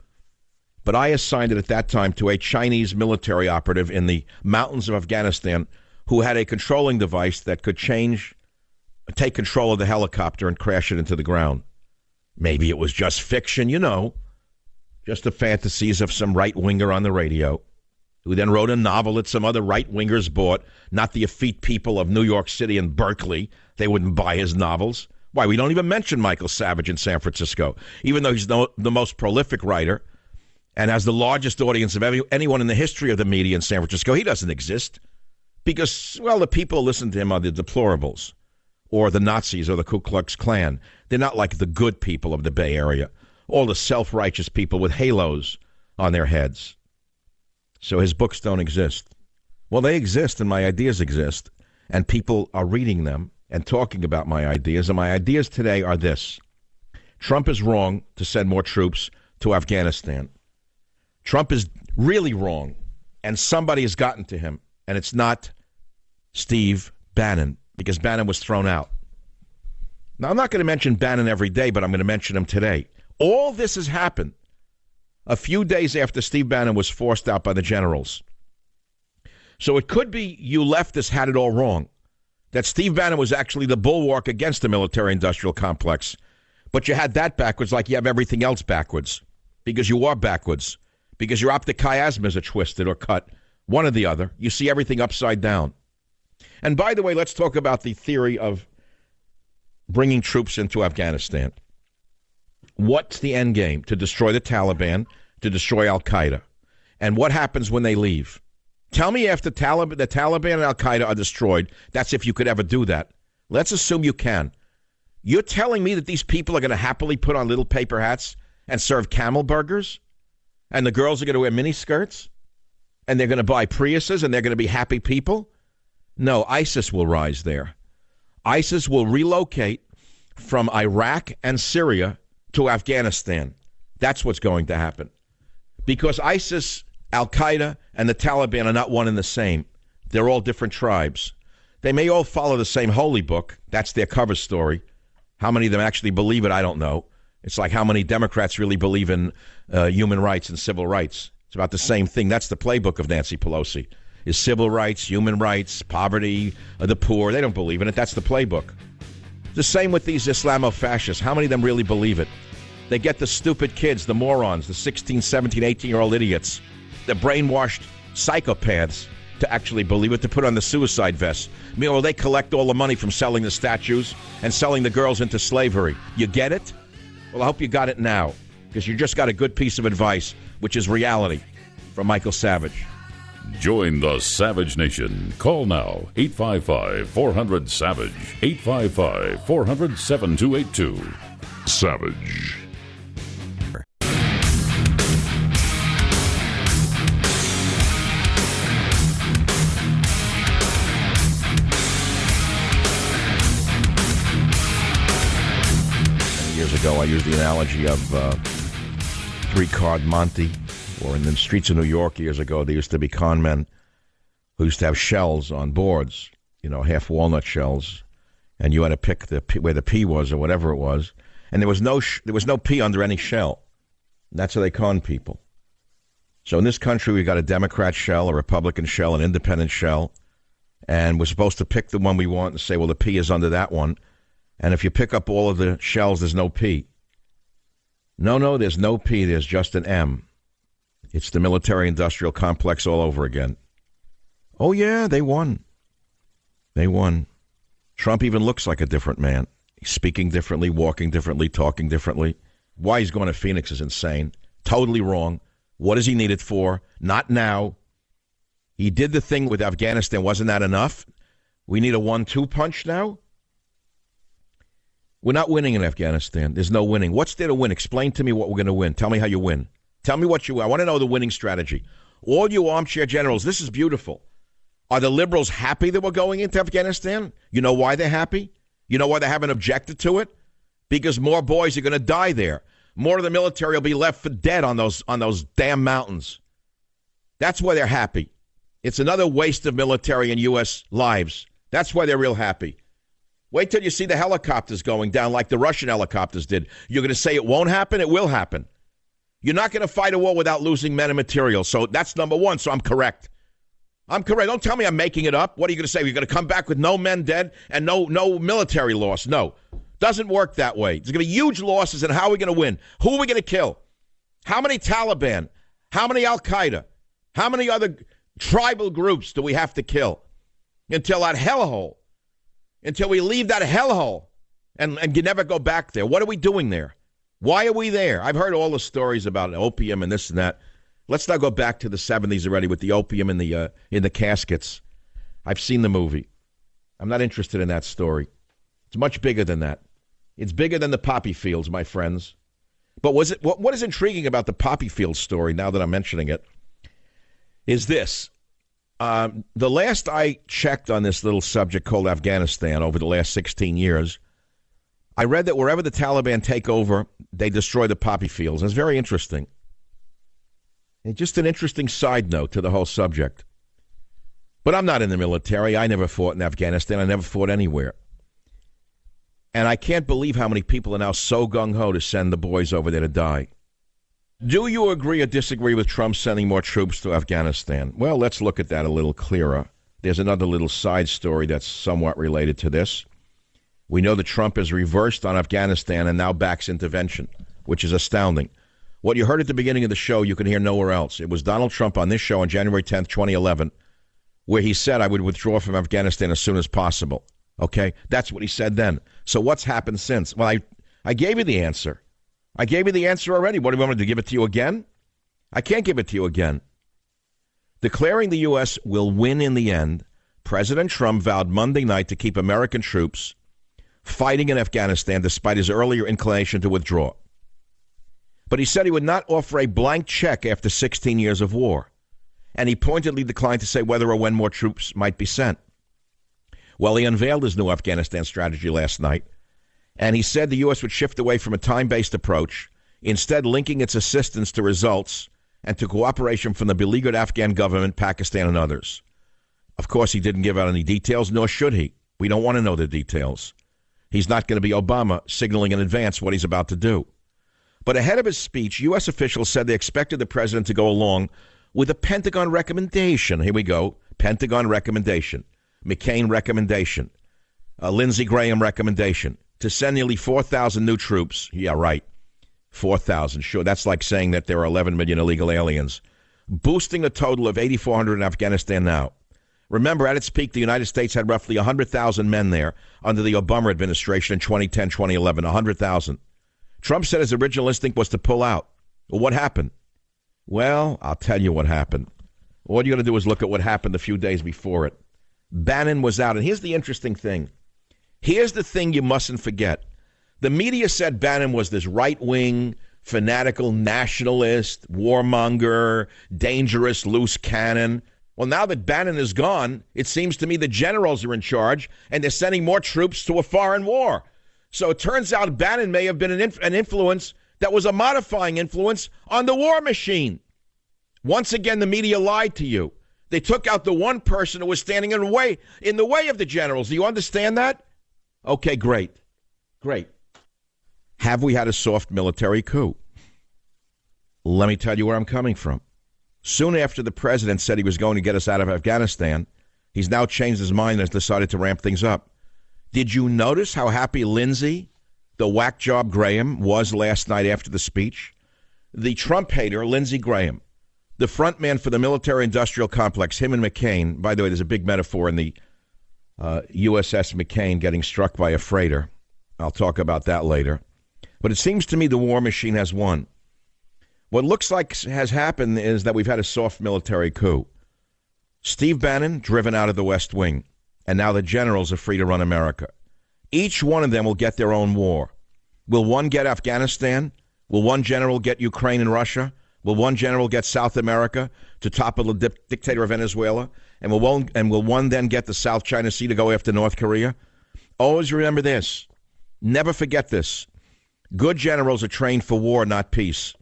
But I assigned it at that time to a Chinese military operative in the mountains of Afghanistan who had a controlling device that could take control of the helicopter and crash it into the ground. Maybe it was just fiction, just the fantasies of some right-winger on the radio who then wrote a novel that some other right-wingers bought, not the effete people of New York City and Berkeley. They wouldn't buy his novels. Why, we don't even mention Michael Savage in San Francisco, even though he's the most prolific writer and has the largest audience of anyone in the history of the media in San Francisco. He doesn't exist because, well, the people who listen to him are the deplorables or the Nazis or the Ku Klux Klan. They're not like the good people of the Bay Area, all the self-righteous people with halos on their heads. So his books don't exist. Well, they exist, and my ideas exist, and people are reading them and talking about my ideas, and my ideas today are this. Trump is wrong to send more troops to Afghanistan. Trump is really wrong, and somebody has gotten to him, and it's not Steve Bannon, because Bannon was thrown out. Now, I'm not going to mention Bannon every day, but I'm going to mention him today. All this has happened a few days after Steve Bannon was forced out by the generals. So it could be you leftists had it all wrong, that Steve Bannon was actually the bulwark against the military-industrial complex, but you had that backwards like you have everything else backwards, because you are backwards, because your optic chiasmas are twisted or cut, one or the other. You see everything upside down. And by the way, let's talk about the theory of bringing troops into Afghanistan. What's the end game? To destroy the Taliban, to destroy Al-Qaeda. And what happens when they leave? Tell me if the Taliban and Al-Qaeda are destroyed, that's if you could ever do that. Let's assume you can. You're telling me that these people are going to happily put on little paper hats and serve camel burgers? And the girls are going to wear miniskirts? And they're going to buy Priuses and they're going to be happy people? No, ISIS will rise there. ISIS will relocate from Iraq and Syria to Afghanistan. That's what's going to happen. Because ISIS, Al-Qaeda, and the Taliban are not one and the same. They're all different tribes. They may all follow the same holy book. That's their cover story. How many of them actually believe it, I don't know. It's like how many Democrats really believe in human rights and civil rights. It's about the same thing. That's the playbook of Nancy Pelosi. Is civil rights, human rights, poverty, the poor. They don't believe in it. That's the playbook. The same with these Islamo-fascists. How many of them really believe it? They get the stupid kids, the morons, the 16, 17, 18-year-old idiots, the brainwashed psychopaths to actually believe it, to put on the suicide vest. Meanwhile, they collect all the money from selling the statues and selling the girls into slavery. You get it? Well, I hope you got it now, because you just got a good piece of advice, which is reality, from Michael Savage.
Join the Savage Nation. Call now, 855-400-SAVAGE, 855-400-7282. Savage.
Years ago, I used the analogy of three-card Monte, or in the streets of New York years ago, there used to be con men who used to have shells on boards, half walnut shells, and you had to pick where the pea was or whatever it was, and there was no pea under any shell. That's how they con people. So in this country, we got a Democrat shell, a Republican shell, an independent shell, and we're supposed to pick the one we want and say, well, the pea is under that one. And if you pick up all of the shells, there's no pea. No, there's no pea. There's just an M. It's the military-industrial complex all over again. Oh, yeah, they won. They won. Trump even looks like a different man. He's speaking differently, walking differently, talking differently. Why he's going to Phoenix is insane. Totally wrong. What is he needed for? Not now. He did the thing with Afghanistan. Wasn't that enough? We need a 1-2 punch now? We're not winning in Afghanistan. There's no winning. What's there to win? Explain to me what we're going to win. Tell me how you win. Tell me what you win. I want to know the winning strategy. All you armchair generals, this is beautiful. Are the liberals happy that we're going into Afghanistan? You know why they're happy? You know why they haven't objected to it? Because more boys are going to die there. More of the military will be left for dead on those damn mountains. That's why they're happy. It's another waste of military and U.S. lives. That's why they're real happy. Wait till you see the helicopters going down like the Russian helicopters did. You're going to say it won't happen? It will happen. You're not going to fight a war without losing men and material. So that's number one. So I'm correct. I'm correct. Don't tell me I'm making it up. What are you going to say? You're going to come back with no men dead and no military loss? No. Doesn't work that way. There's going to be huge losses, and how are we going to win? Who are we going to kill? How many Taliban? How many Al-Qaeda? How many other tribal groups do we have to kill until that hellhole, until we leave that hellhole and you never go back there? What are we doing there? Why are we there? I've heard all the stories about opium and this and that. Let's not go back to the 70s already with the opium in the caskets. I've seen the movie. I'm not interested in that story. It's much bigger than that. It's bigger than the poppy fields, my friends. But what is intriguing about the poppy fields story, now that I'm mentioning it, is this. The last I checked on this little subject called Afghanistan over the last 16 years, I read that wherever the Taliban take over, they destroy the poppy fields. And it's very interesting. And just an interesting side note to the whole subject. But I'm not in the military. I never fought in Afghanistan. I never fought anywhere. And I can't believe how many people are now so gung-ho to send the boys over there to die. Do you agree or disagree with Trump sending more troops to Afghanistan? Well, let's look at that a little clearer. There's another little side story that's somewhat related to this. We know that Trump has reversed on Afghanistan and now backs intervention, which is astounding. What you heard at the beginning of the show, you can hear nowhere else. It was Donald Trump on this show on January 10th, 2011, where he said I would withdraw from Afghanistan as soon as possible. Okay? That's what he said then. So what's happened since? Well, I gave you the answer. I gave you the answer already. What do you want me to give it to you again? I can't give it to you again. Declaring the U.S. will win in the end, President Trump vowed Monday night to keep American troops fighting in Afghanistan despite his earlier inclination to withdraw. But he said he would not offer a blank check after 16 years of war. And he pointedly declined to say whether or when more troops might be sent. Well, he unveiled his new Afghanistan strategy last night, and he said the U.S. would shift away from a time-based approach, instead linking its assistance to results and to cooperation from the beleaguered Afghan government, Pakistan, and others. Of course, he didn't give out any details, nor should he. We don't want to know the details. He's not going to be Obama signaling in advance what he's about to do. But ahead of his speech, U.S. officials said they expected the president to go along with a Pentagon recommendation. Here we go. Pentagon recommendation. McCain recommendation, Lindsey Graham recommendation, to send nearly 4,000 new troops. Yeah, right. 4,000. Sure, that's like saying that there are 11 million illegal aliens. Boosting a total of 8,400 in Afghanistan now. Remember, at its peak, the United States had roughly 100,000 men there under the Obama administration in 2010, 2011. 100,000. Trump said his original instinct was to pull out. Well, what happened? Well, I'll tell you what happened. All you got to do is look at what happened a few days before it. Bannon was out. And here's the interesting thing. Here's the thing you mustn't forget. The media said Bannon was this right-wing, fanatical nationalist, warmonger, dangerous, loose cannon. Well, now that Bannon is gone, it seems to me the generals are in charge, and they're sending more troops to a foreign war. So it turns out Bannon may have been an influence that was a modifying influence on the war machine. Once again, the media lied to you. They took out the one person who was standing in the way of the generals. Do you understand that? Okay, great. Great. Have we had a soft military coup? Let me tell you where I'm coming from. Soon after the president said he was going to get us out of Afghanistan, he's now changed his mind and has decided to ramp things up. Did you notice how happy Lindsey, the whack job Graham, was last night after the speech? The Trump hater, Lindsey Graham, the front man for the military-industrial complex, him and McCain. By the way, there's a big metaphor in the USS McCain getting struck by a freighter. I'll talk about that later. But it seems to me the war machine has won. What looks like has happened is that we've had a soft military coup. Steve Bannon driven out of the West Wing, and now the generals are free to run America. Each one of them will get their own war. Will one get Afghanistan? Will one general get Ukraine and Russia? Will one general get South America to topple the dictator of Venezuela? And will one then get the South China Sea to go after North Korea? Always remember this. Never forget this. Good generals are trained for war, not peace.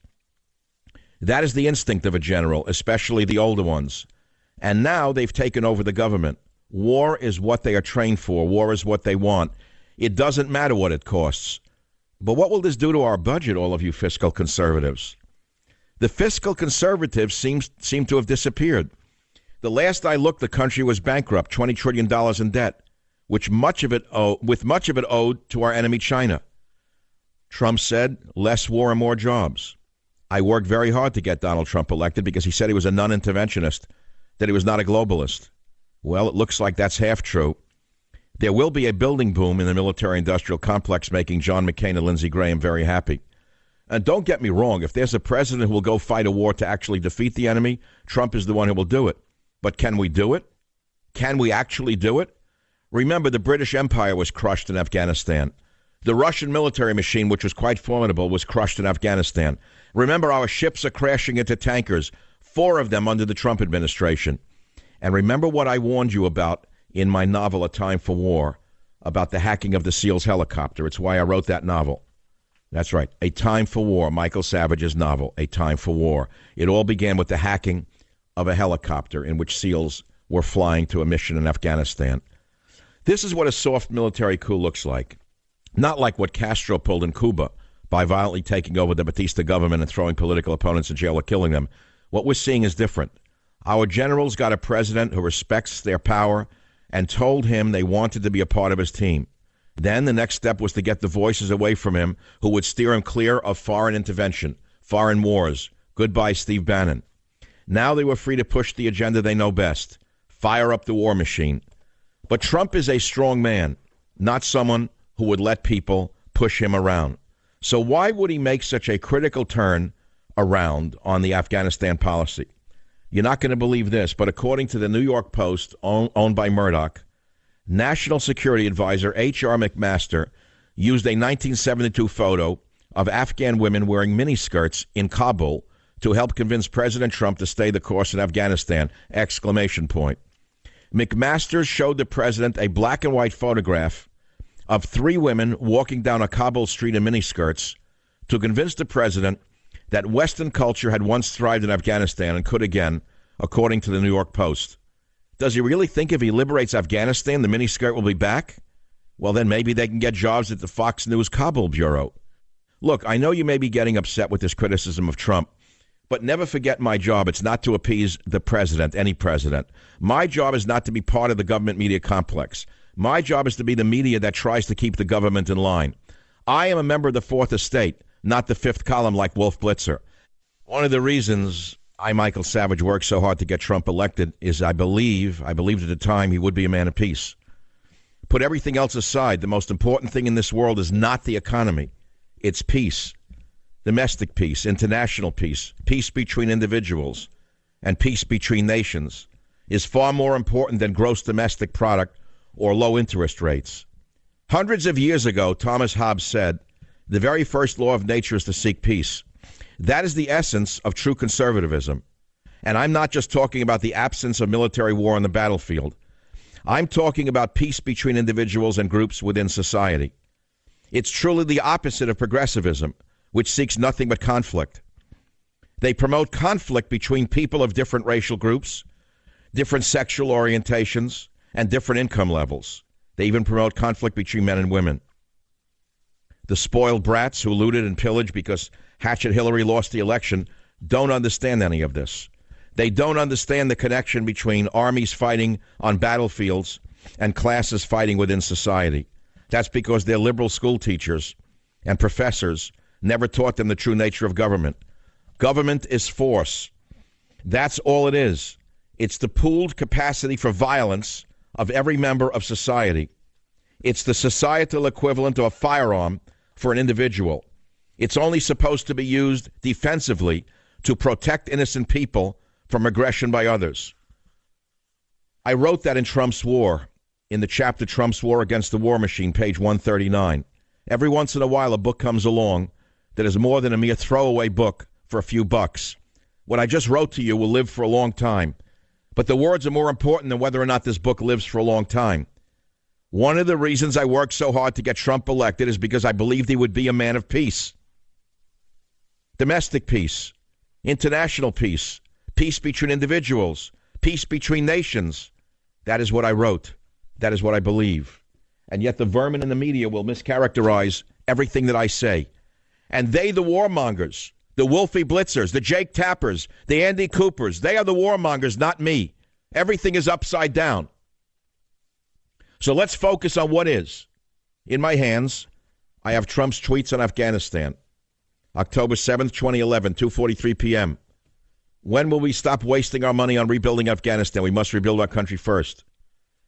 That is the instinct of a general, especially the older ones. And now they've taken over the government. War is what they are trained for. War is what they want. It doesn't matter what it costs. But what will this do to our budget, all of you fiscal conservatives? The fiscal conservatives seem to have disappeared. The last I looked, the country was bankrupt, $20 trillion in debt, with much of it owed to our enemy, China. Trump said, less war and more jobs. I worked very hard to get Donald Trump elected because he said he was a non-interventionist, that he was not a globalist. Well, it looks like that's half true. There will be a building boom in the military-industrial complex, making John McCain and Lindsey Graham very happy. And don't get me wrong, if there's a president who will go fight a war to actually defeat the enemy, Trump is the one who will do it. But can we do it? Can we actually do it? Remember, the British Empire was crushed in Afghanistan. The Russian military machine, which was quite formidable, was crushed in Afghanistan. Remember, our ships are crashing into tankers, 4 of them under the Trump administration. And remember what I warned you about in my novel, A Time for War, about the hacking of the SEALs helicopter. It's why I wrote that novel. That's right, A Time for War, Michael Savage's novel, A Time for War. It all began with the hacking of a helicopter in which SEALs were flying to a mission in Afghanistan. This is what a soft military coup looks like. Not like what Castro pulled in Cuba by violently taking over the Batista government and throwing political opponents in jail or killing them. What we're seeing is different. Our generals got a president who respects their power and told him they wanted to be a part of his team. Then the next step was to get the voices away from him who would steer him clear of foreign intervention, foreign wars. Goodbye, Steve Bannon. Now they were free to push the agenda they know best, fire up the war machine. But Trump is a strong man, not someone who would let people push him around. So why would he make such a critical turn around on the Afghanistan policy? You're not going to believe this, but according to the New York Post, owned by Murdoch, National Security Advisor H.R. McMaster used a 1972 photo of Afghan women wearing miniskirts in Kabul to help convince President Trump to stay the course in Afghanistan! McMaster showed the president a black and white photograph of 3 women walking down a Kabul street in miniskirts to convince the president that Western culture had once thrived in Afghanistan and could again, according to the New York Post. Does he really think if he liberates Afghanistan, the miniskirt will be back? Well, then maybe they can get jobs at the Fox News Kabul Bureau. Look, I know you may be getting upset with this criticism of Trump, but never forget my job. It's not to appease the president, any president. My job is not to be part of the government media complex. My job is to be the media that tries to keep the government in line. I am a member of the Fourth Estate, not the fifth column like Wolf Blitzer. One of the reasons I, Michael Savage, worked so hard to get Trump elected is I believed at the time he would be a man of peace. Put everything else aside. The most important thing in this world is not the economy. It's peace. Domestic peace, international peace, peace between individuals, and peace between nations is far more important than gross domestic product or low interest rates. Hundreds of years ago, Thomas Hobbes said, the very first law of nature is to seek peace. That is the essence of true conservatism. And I'm not just talking about the absence of military war on the battlefield. I'm talking about peace between individuals and groups within society. It's truly the opposite of progressivism, which seeks nothing but conflict. They promote conflict between people of different racial groups. different sexual orientations, and different income levels. They even promote conflict between men and women. The spoiled brats who looted and pillaged because Hatchet Hillary lost the election don't understand any of this. They don't understand the connection between armies fighting on battlefields and classes fighting within society. That's because their liberal school teachers and professors never taught them the true nature of government. Government is force. That's all it is. It's the pooled capacity for violence of every member of society. It's the societal equivalent of a firearm for an individual. It's only supposed to be used defensively to protect innocent people from aggression by others. I wrote that in Trump's War, in the chapter Trump's War Against the War Machine, page 139. Every once in a while, a book comes along that is more than a mere throwaway book for a few bucks. What I just wrote to you will live for a long time. But the words are more important than whether or not this book lives for a long time. One of the reasons I worked so hard to get Trump elected is because I believed he would be a man of peace. Domestic peace, international peace, peace between individuals, peace between nations. That is what I wrote. That is what I believe. And yet the vermin in the media will mischaracterize everything that I say. And they, the warmongers, the Wolfie Blitzers, the Jake Tappers, the Andy Coopers, they are the warmongers, not me. Everything is upside down. So let's focus on what is. In my hands, I have Trump's tweets on Afghanistan. October 7th, 2011, 2:43 p.m. When will we stop wasting our money on rebuilding Afghanistan? We must rebuild our country first.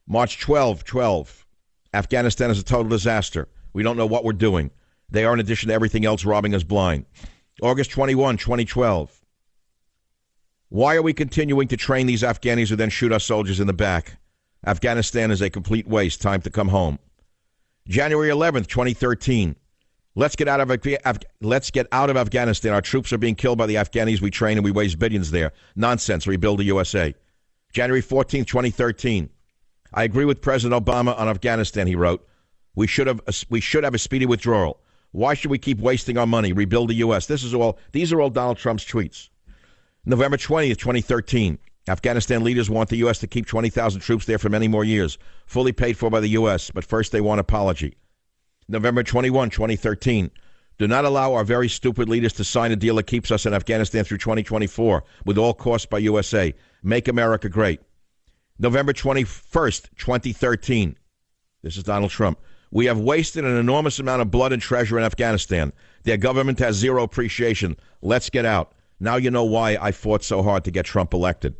March 12, Afghanistan is a total disaster. We don't know what we're doing. They are, in addition to everything else, robbing us blind. August 21, 2012. Why are we continuing to train these Afghanis who then shoot our soldiers in the back? Afghanistan is a complete waste. Time to come home. January 11th, 2013. Let's get out of Afghanistan. Our troops are being killed by the Afghanis we train and we waste billions there. Nonsense. Rebuild the USA. January 14th, 2013. I agree with President Obama on Afghanistan, he wrote. We should have a speedy withdrawal. Why should we keep wasting our money? Rebuild the U.S. These are all Donald Trump's tweets. November 20th, 2013. Afghanistan leaders want the U.S. to keep 20,000 troops there for many more years, fully paid for by the U.S., but first they want apology. November 21, 2013. Do not allow our very stupid leaders to sign a deal that keeps us in Afghanistan through 2024 with all costs by USA. Make America great. November 21st, 2013. This is Donald Trump. We have wasted an enormous amount of blood and treasure in Afghanistan. Their government has zero appreciation. Let's get out. Now you know why I fought so hard to get Trump elected.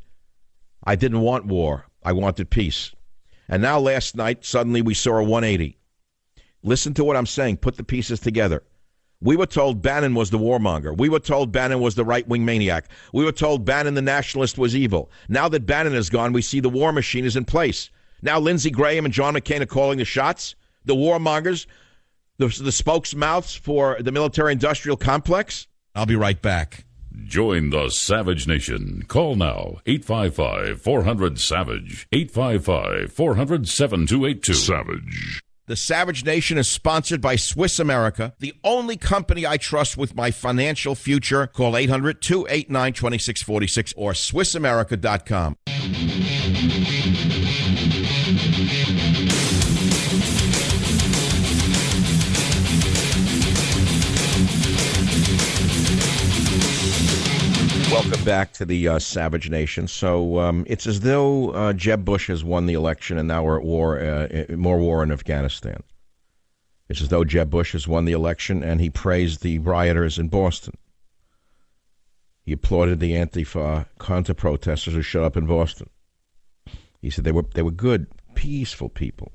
I didn't want war. I wanted peace. And now last night, suddenly we saw a 180. Listen to what I'm saying. Put the pieces together. We were told Bannon was the warmonger. We were told Bannon was the right-wing maniac. We were told Bannon the nationalist was evil. Now that Bannon is gone, we see the war machine is in place. Now Lindsey Graham and John McCain are calling the shots. The warmongers, the spokesmouths for the military-industrial complex. I'll be right back.
Join the Savage Nation. Call now, 855-400-SAVAGE, 855-400-7282. Savage.
The Savage Nation is sponsored by Swiss America, the only company I trust with my financial future. Call 800-289-2646 or SwissAmerica.com. Welcome back to the Savage Nation. So it's as though Jeb Bush has won the election and now we're at war, more war in Afghanistan. It's as though Jeb Bush has won the election and he praised the rioters in Boston. He applauded the Antifa counter-protesters who showed up in Boston. He said they were good, peaceful people.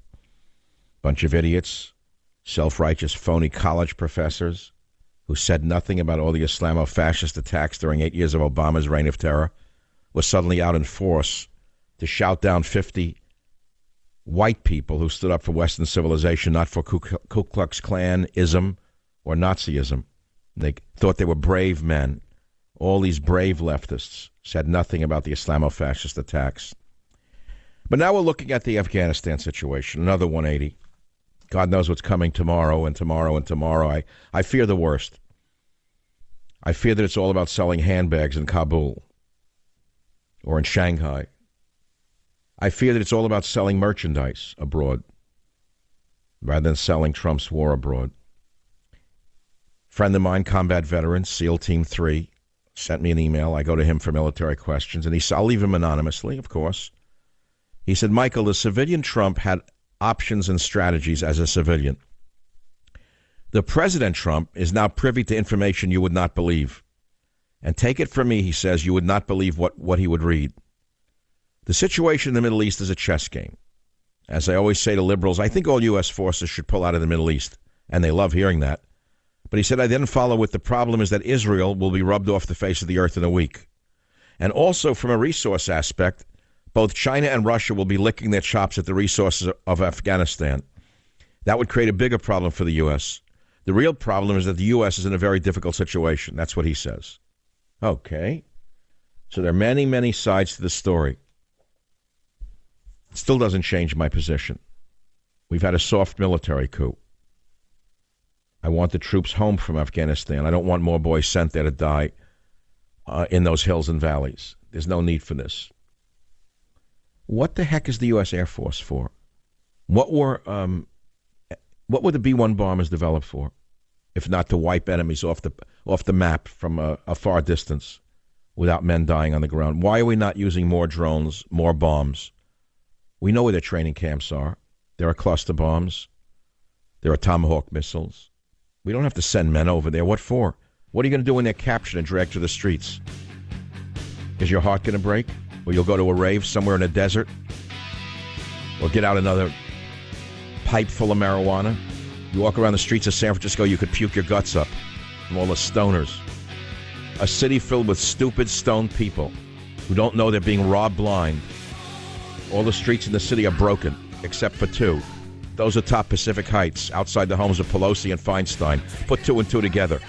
Bunch of idiots, self-righteous, phony college professors who said nothing about all the Islamo-fascist attacks during 8 years of Obama's reign of terror, was suddenly out in force to shout down 50 white people who stood up for Western civilization, not for Ku Klux Klanism or Nazism. They thought they were brave men. All these brave leftists said nothing about the Islamo-fascist attacks. But now we're looking at the Afghanistan situation, another 180. God knows what's coming tomorrow and tomorrow and tomorrow. I fear the worst. I fear that it's all about selling handbags in Kabul or in Shanghai I fear that it's all about selling merchandise abroad rather than selling Trump's war abroad. Friend of mine, combat veteran, SEAL Team 3, sent me an email. I go to him for military questions, and I'll leave him anonymously, of course. He said, Michael, the civilian Trump had options and strategies as a civilian. The President Trump is now privy to information you would not believe. And take it from me, he says, you would not believe what he would read. The situation in the Middle East is a chess game. As I always say to liberals, I think all U.S. forces should pull out of the Middle East, and they love hearing that. But he said, I then follow with the problem is that Israel will be rubbed off the face of the earth in a week. And also from a resource aspect, both China and Russia will be licking their chops at the resources of Afghanistan. That would create a bigger problem for the U.S. The real problem is that the U.S. is in a very difficult situation. That's what he says. Okay. So there are many, many sides to the story. It still doesn't change my position. We've had a soft military coup. I want the troops home from Afghanistan. I don't want more boys sent there to die in those hills and valleys. There's no need for this. What the heck is the U.S. Air Force for? What were the B-1 bombers developed for, if not to wipe enemies off the map from a far distance without men dying on the ground? Why are we not using more drones, more bombs? We know where their training camps are. There are cluster bombs. There are Tomahawk missiles. We don't have to send men over there. What for? What are you going to do when they're captured and dragged to the streets? Is your heart going to break? Or you'll go to a rave somewhere in a desert? Or get out another pipe full of marijuana? You walk around the streets of San Francisco, you could puke your guts up from all the stoners. A city filled with stupid, stoned people who don't know they're being robbed blind. All the streets in the city are broken, except for two. Those are top Pacific Heights, outside the homes of Pelosi and Feinstein. Put two and two together.